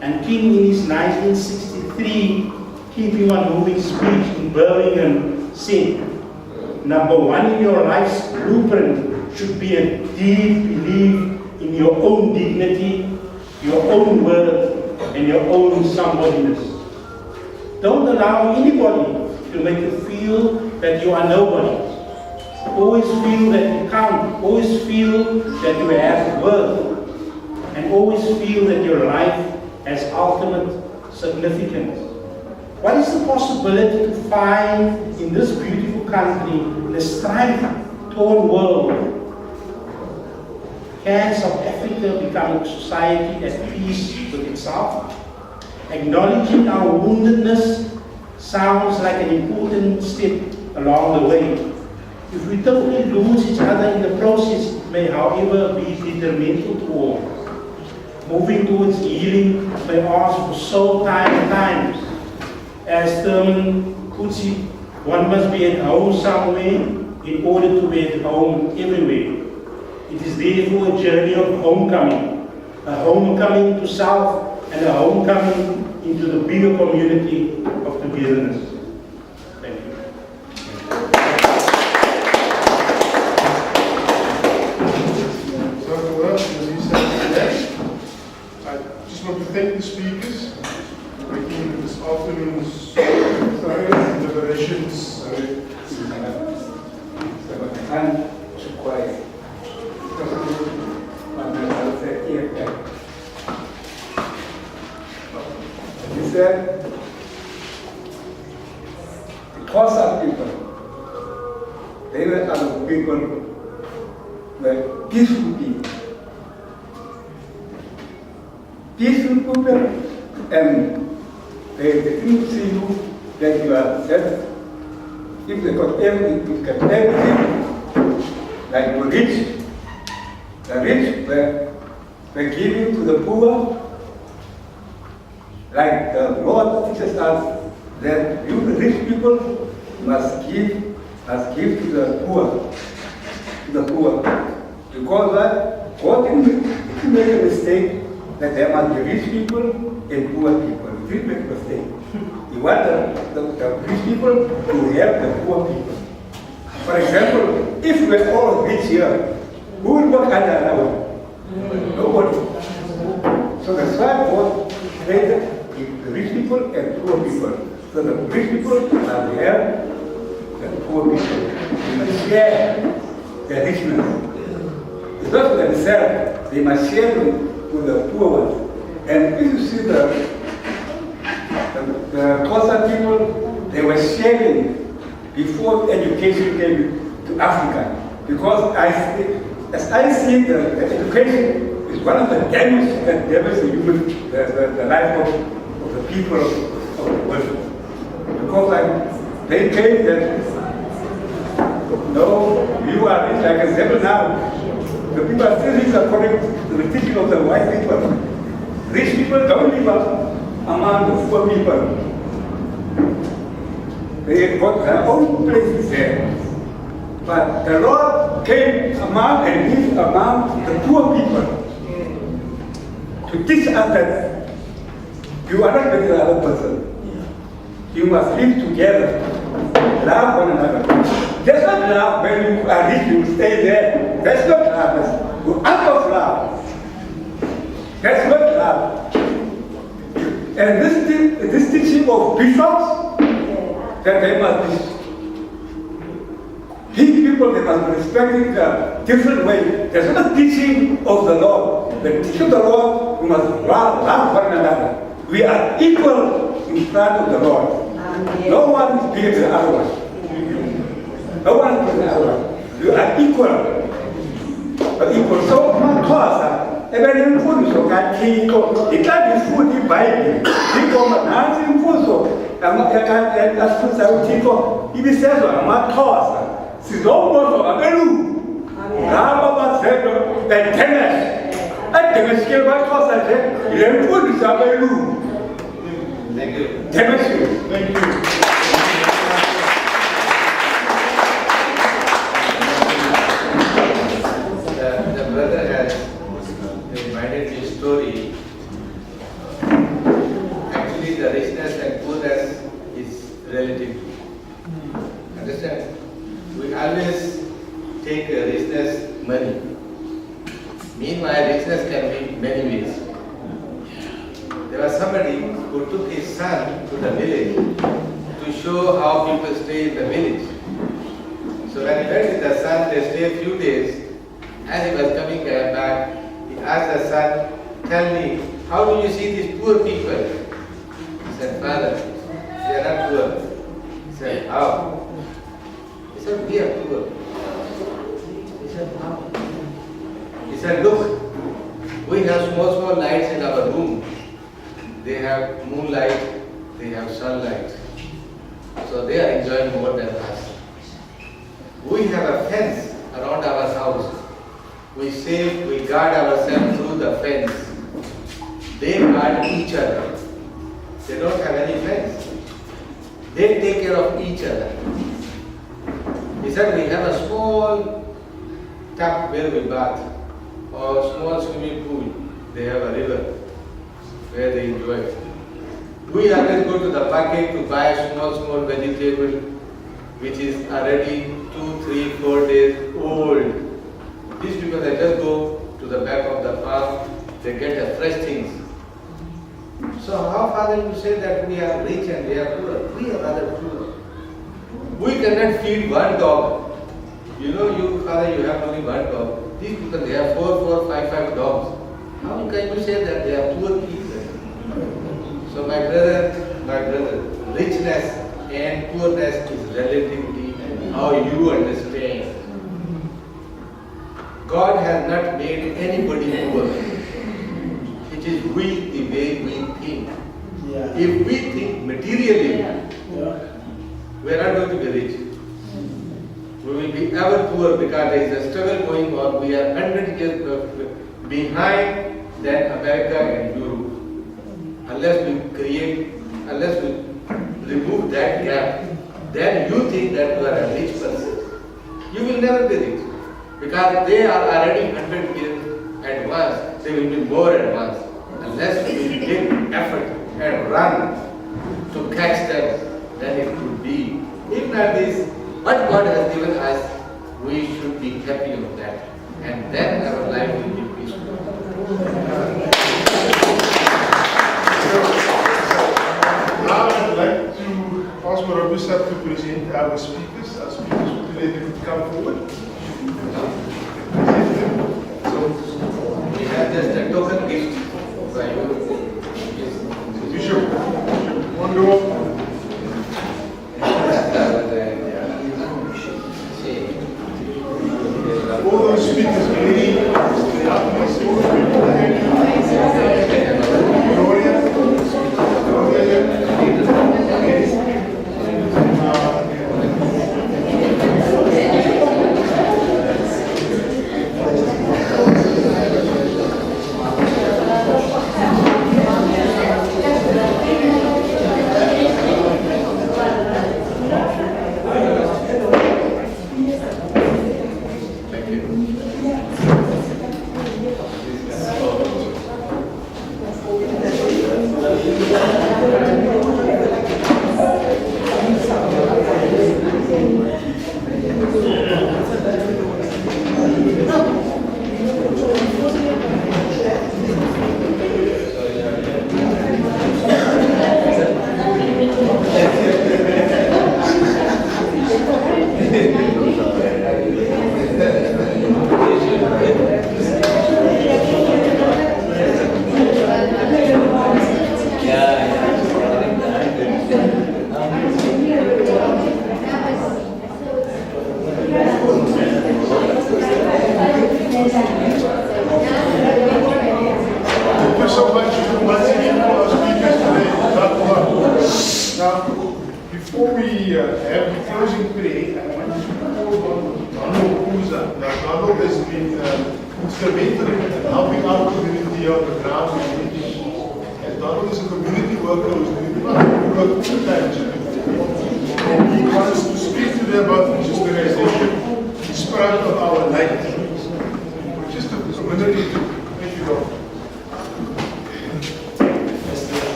And King, in his 1963 Keeping on Moving speech in Birmingham, said, "Number one in your life's blueprint should be a deep belief in your own dignity, your own worth, and your own somebodyness. Don't allow anybody to make you feel that you are nobody. Always feel that you count. Always feel that you have worth. And always feel that your life has ultimate significance." What is the possibility to find in this beautiful country, in a strife-torn world? Can South Africa become a society at peace with itself? Acknowledging our woundedness sounds like an important step along the way. If we totally lose each other in the process, it may, however, be detrimental to all. Moving towards healing may ask for soul time at times. As Thurman puts it, one must be at home somewhere in order to be at home everywhere. It is therefore a journey of homecoming, a homecoming to self and a homecoming into the bigger community of togetherness. Thank you. So the work, as you said, I just want to thank the speakers for making this afternoon's deliberations. I'm so quiet. He said, because of people, they were other people, were peaceful people. Peaceful people, and they didn't see you that you are dead. If they got everything, like the rich were by giving to the poor, like the Lord teaches us that you, the rich people, must give to the poor. Because God can make a mistake that there must be rich people and poor people. He didn't make a mistake. He wanted the rich people to help the poor people. For example, if we're all rich here, who will work under another one? Nobody. So that's why God created the rich people and poor people. So the rich people are there, the poor people. They must share their richness. It's not for themselves, they must share with the poor ones. And if you see the Xhosa people, they were sharing before education came to Africa. Because as I see the education is one of the damage that damages the life of the people of the world. Because they claim that, no, you are rich, like example now. The people are still rich according to the teaching of the white people. Rich people don't live among the poor people. They got their own places there. But the Lord came among and lived among the poor people to teach us that you are not better than the other person. You must live together, love one another. That's not love when you are rich, you stay there. That's not love. You're out of love. That's not love. And this teaching of bishops, that they must be people, they must be respecting the different way. That's not the teaching of the Lord. The teaching of the Lord, we must love one another. We are equal in front of the Lord. No one is bigger than the other one. No one is bigger than the other one. You are equal. But equal. So, my cause, even in food, so can equal. It can't be food in Bible. Equal, but not in food, so. I'm not as food, I will take off. If he says, I'm not cause. Si no more, I'm a new. Rama said, and tennis. I tennis skill my cause, I said, you have food, is I'm a new. Thank you. Thank you. The brother has reminded me a story. Actually, the richness and poorness is relative. Understand? We always take richness money. Meanwhile, richness can be many ways. There was somebody who took his son to the village to show how people stay in the village. So when he went with the son, they stayed a few days. As he was coming back, he asked the son, tell me, how do you see these poor people? He said, Father, they are not poor. He said, how? He said, we are poor. He said, how? He said, look, we have small lights in our room. They have moonlight, they have sunlight. So they are enjoying more than us. We have a fence around our house. We save, we guard ourselves through the fence. They guard each other. They don't have any fence. They take care of each other. He said we have a small tub where we bath, or small swimming pool. They have a river where they enjoy it. We always go to the market to buy small vegetable which is already 2, 3, 4 days old. These people, they just go to the back of the farm, they get the fresh things. So how, Father, you say that we are rich and we are poor? We are rather poor. We cannot feed one dog. You know, you, Father, you have only one dog. These people, they have 4, 5 dogs. How can you say that they are poor people? So my brother, richness and poorness is relatively how you understand. God has not made anybody poor. It is we, the way we think. Yeah. If we think materially, we are not going to be rich. We will be ever poor because there is a struggle going on. We are 100 years behind than America and Europe. Unless we remove that gap, then you think that you are a rich person. You will never be rich. Because they are already 100 years advanced, they will be more advanced. Unless we make effort and run to catch them, then it could be. If not this, what God has given us, we should be happy of that. And then our life will be peaceful. Now I'd like to ask Morabisa to present our speakers. Our speakers for today, they could come forward. We have just a token gift for you. Bishop, one door. All those speakers, lady, the please.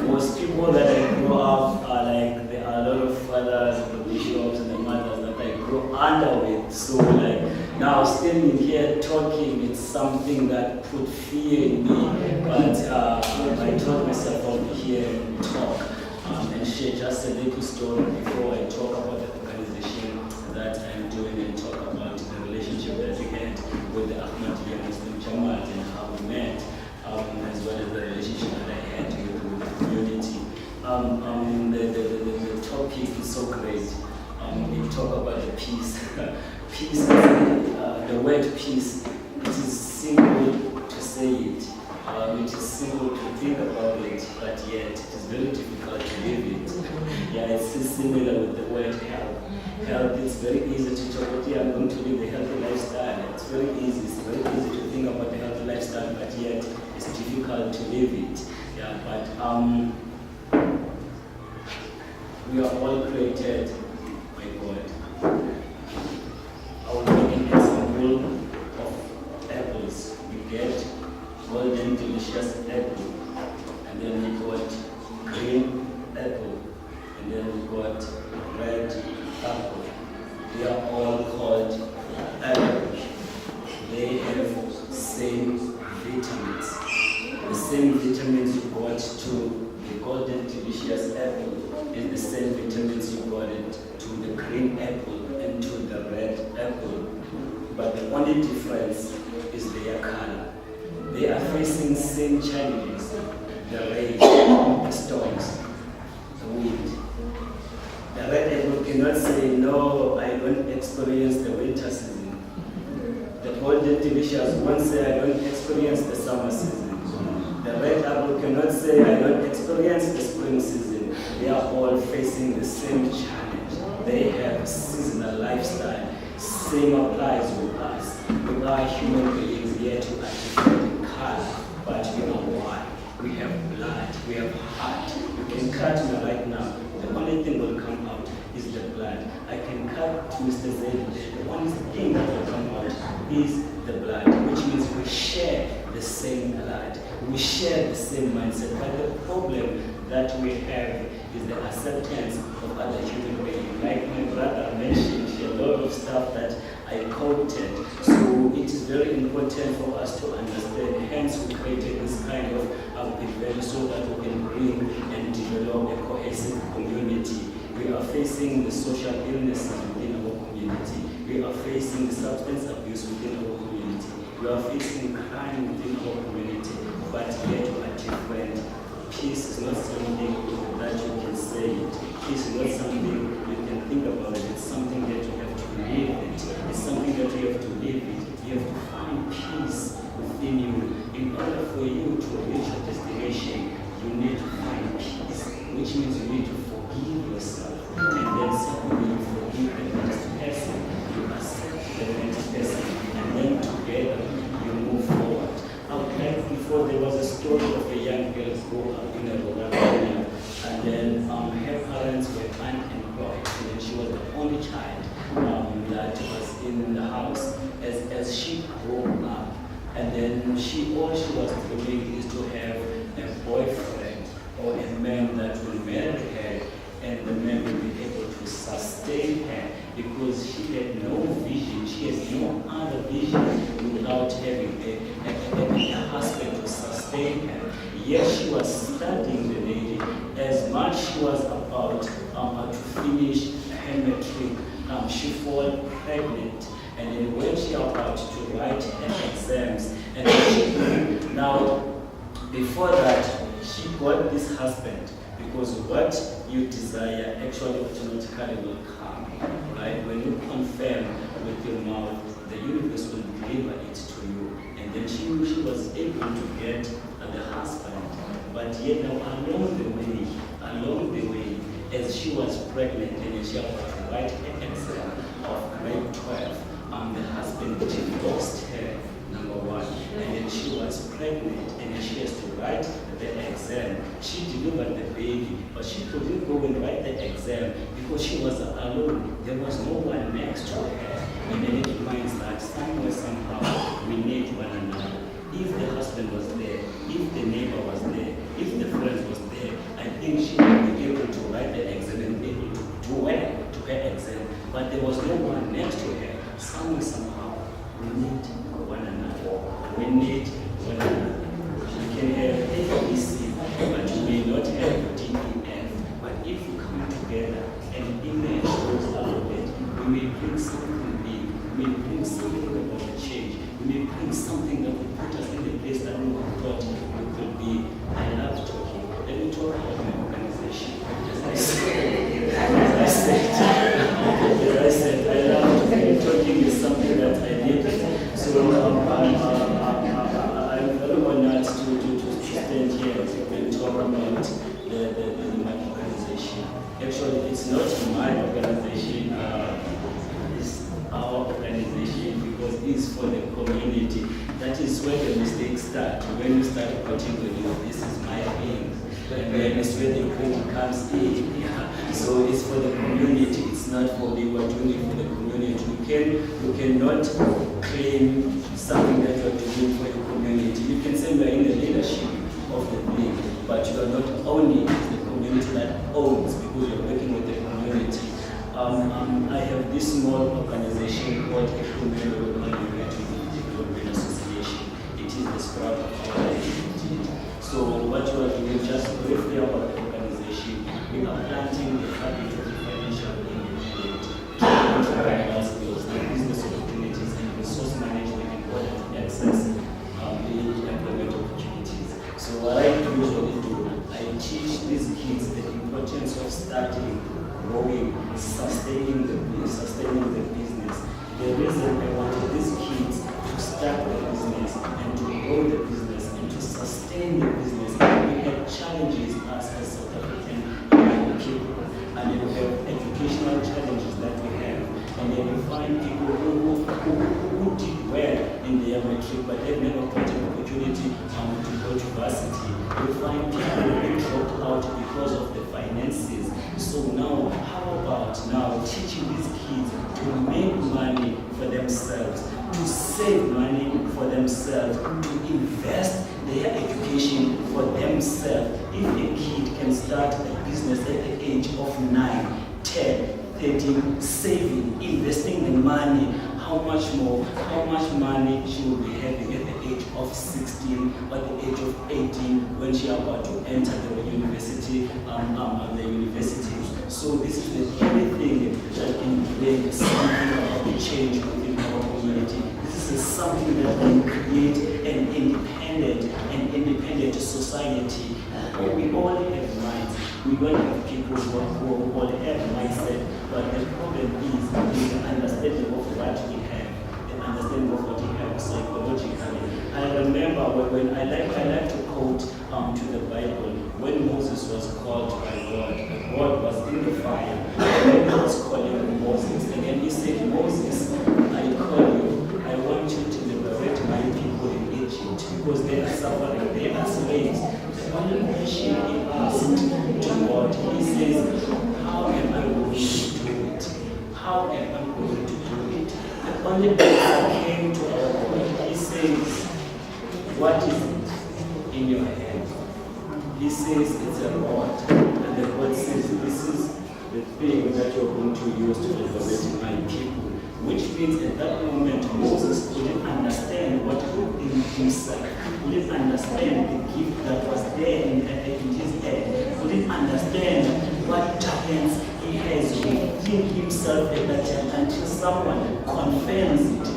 Most people that I grew up are like, there are a lot of fathers, the bishops, and the mothers that I grew grow underweight. So like now standing here talking, it's something that put fear in me. But I told myself I'll be here and talk and share just a little story before I talk about the organization that I'm doing and talk about the relationship that we had with the Ahmadiyya Muslim Jamaat and how we met, as well as the relationship that I had with the community. The topic is so great. We talk about the peace. Peace, the word peace, it is simple to say it. It is simple to think about it, but yet it is very difficult to live it. Yeah, it's similar with the word health. Health, it's very easy to talk about, yeah, I'm going to live a healthy lifestyle. It's very easy to think about the healthy lifestyle, but yet it's difficult to live it. Yeah, but we are all created by God. I will make an example of apples. We get golden, delicious apple, and then we got green apple, and then we got red apple. They are all called apples. They have same vitamins. The same vitamins you got to the golden, delicious apple is the same vitamins you got it to the green apple and to the red apple. But the only difference is their color. They are facing same challenges, the rain, the storms, the wind. The red apple cannot say, no, I don't experience the winter season. The golden delicious won't say, I don't experience the summer season. The red apple cannot say, I don't experience the spring season. They are all facing the same challenge. They have a seasonal lifestyle. Same applies with us. We are human beings here to different color, but we are one. We have blood, we have heart. You can cut me right now. The only thing will come out is the blood. I can cut Mr. Zaid. The only thing that will come out is the blood, which means we share the same blood. We share the same mindset. But the problem that we have is the acceptance of other human beings. Like my brother mentioned, a lot of stuff that I quoted. So it is very important for us to understand. Hence, we created this kind of event so that we can bring and develop a cohesive community. We are facing the social illnesses within our community. We are facing the substance abuse within our community. We are facing crime within our community. But yet we are different. Peace is not something that you can say it. Peace is not something you can think about it. It's something that you have to live it. It's something that you have to live it. You have to find peace within you. In order for you to reach your destination, you need to find peace, which means you need to forgive yourself. And then secondly, you forgive the next person. You accept the next person. And then together, you move forward. Before there was a story of a young girl who grew up in a rural area, and then her parents were unemployed, and then she was the only child that was in the house as she grew up. And then all she was doing is to have a boyfriend or a man that will marry her, and the man will be able to sustain her because she had no vision. She has no other vision without having a husband to sustain her. Yes, she was studying the lady. As much she was about to finish her matric, she fell pregnant. And then when she was about to write her exams, and now before that, she got this husband because what you desire actually automatically will come. Right? When you confirm with your mouth, the universe will deliver it to you. And then she was able to get the husband. But yet now along the way, as she was pregnant and she had to write an exam of grade 12, the husband divorced her, number one. And then she was pregnant and she has to write the exam. She delivered the baby, but she couldn't go and write the exam because she was alone. There was no one next to her. And then it reminds that somewhere, somehow, we need one another. If the husband was there, if the neighbor was there, if the friend was there, I think she would be able to write the exam and be able to do well to her exam. but there was no one next to her. Somehow, we need one another. We need one another. You can have ABC, but you may not have DEF. But if we come together and image those alphabet, we may bring something big. We may bring something about a change. We may bring something that will put us in the place that we thought we could be. I love talking. Let me talk about my organization. As I said, I love talking. Talking is something that I need. So I'm very honored to stand here and talk about my organization. Actually, it's not my organization. It's our organization because it's for the community. That is where the mistakes start. When you start putting this is my thing. And then it's where the credit comes in. Yeah. So it's for the community. It's not for me. We're doing it for the community. You cannot claim something that you're doing for your community. You can say you're in the leadership of the thing, but you are not owning the community that owns because you're working with the community. I have this small organization called Development Association. It is the sprout of our identity. So what you are doing, just briefly about the organization, we are planting the habit of financial independence, entrepreneurial skills, the business opportunities, and resource management in order to access the employment opportunities. So what I usually do, I teach these kids the importance of starting, growing, sustaining the business. The reason I wanted these kids to start the business and to grow the business and to sustain the business, we had challenges as South African young people, and then we have educational challenges that we have, and then we find people who did well in their matric, but they've never got an opportunity to go to varsity. We find people who dropped out because of the finances. So now, how about now teaching these kids to make money for themselves, to save money for themselves, to invest their education for themselves? If a kid can start a business at the age of 9, 10, 13, saving, investing the money, how much money she will be having at the age of 16 or the age of 18 when she is about to enter the university, So this is the only thing that can bring something about the change within our community. This is something that can create an independent society. We all have minds. We all have people who all have mindset, but the problem is the understanding of what we have, the understanding of what we have psychologically. I remember when I like to quote to the Bible, when Moses was called by God, God was in the fire, and he was calling Moses, and then he said, Moses, I call you, I want you to liberate my people in Egypt, because they are suffering, they are slaves. The only question he asked to God, he says, how am I going to do it? How am I going to do it? The only person that came to our God, he says, what is it in your hand? He says it's a rod, and the God says this is the thing that you're going to use to liberate my people. Which means at that moment Moses couldn't understand what within himself, couldn't understand the gift that was there in his head, couldn't understand what talents he has within himself at that time until someone confirms it.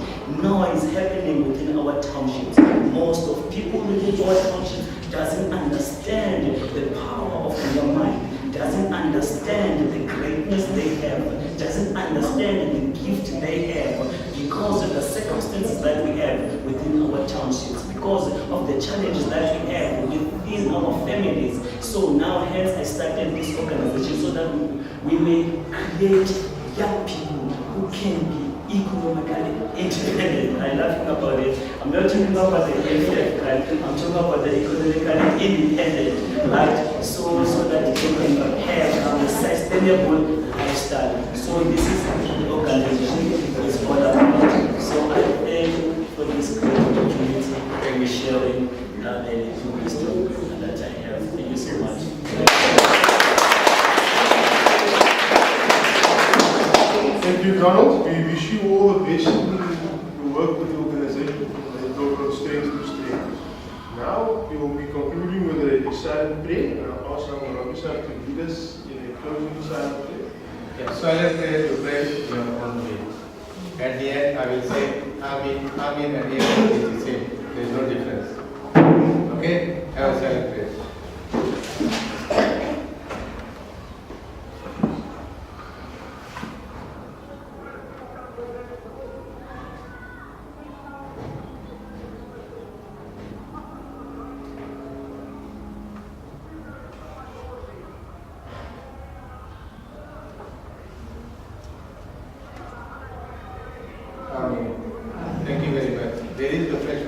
Noise happening within our townships. Most of people within our townships doesn't understand the power of their mind, doesn't understand the greatness they have, doesn't understand the gift they have because of the circumstances that we have within our townships, because of the challenges that we have within our families. So now hence I started this organization so that we may create young people who can be economically independent. I laughing about it. I'm not talking about the EFF kind, I'm talking about the economically independent, right? So that they can have a sustainable lifestyle. So this is the organization is all about. So I thank you for this great opportunity and sharing the wisdom that I have. Thank you so much. Thank you. wish you all the best in your work with the organization. May it go from strength to strength. Now, we will be concluding with a silent prayer, and I'll ask our officer to lead us in a closing silent prayer. Yeah, so let's pray to pray your own way. At the end, I will say Amen, Amen, and the end is the same. There is no difference. Okay? Have a silent prayer. Amen. Thank you very much. There is the fresh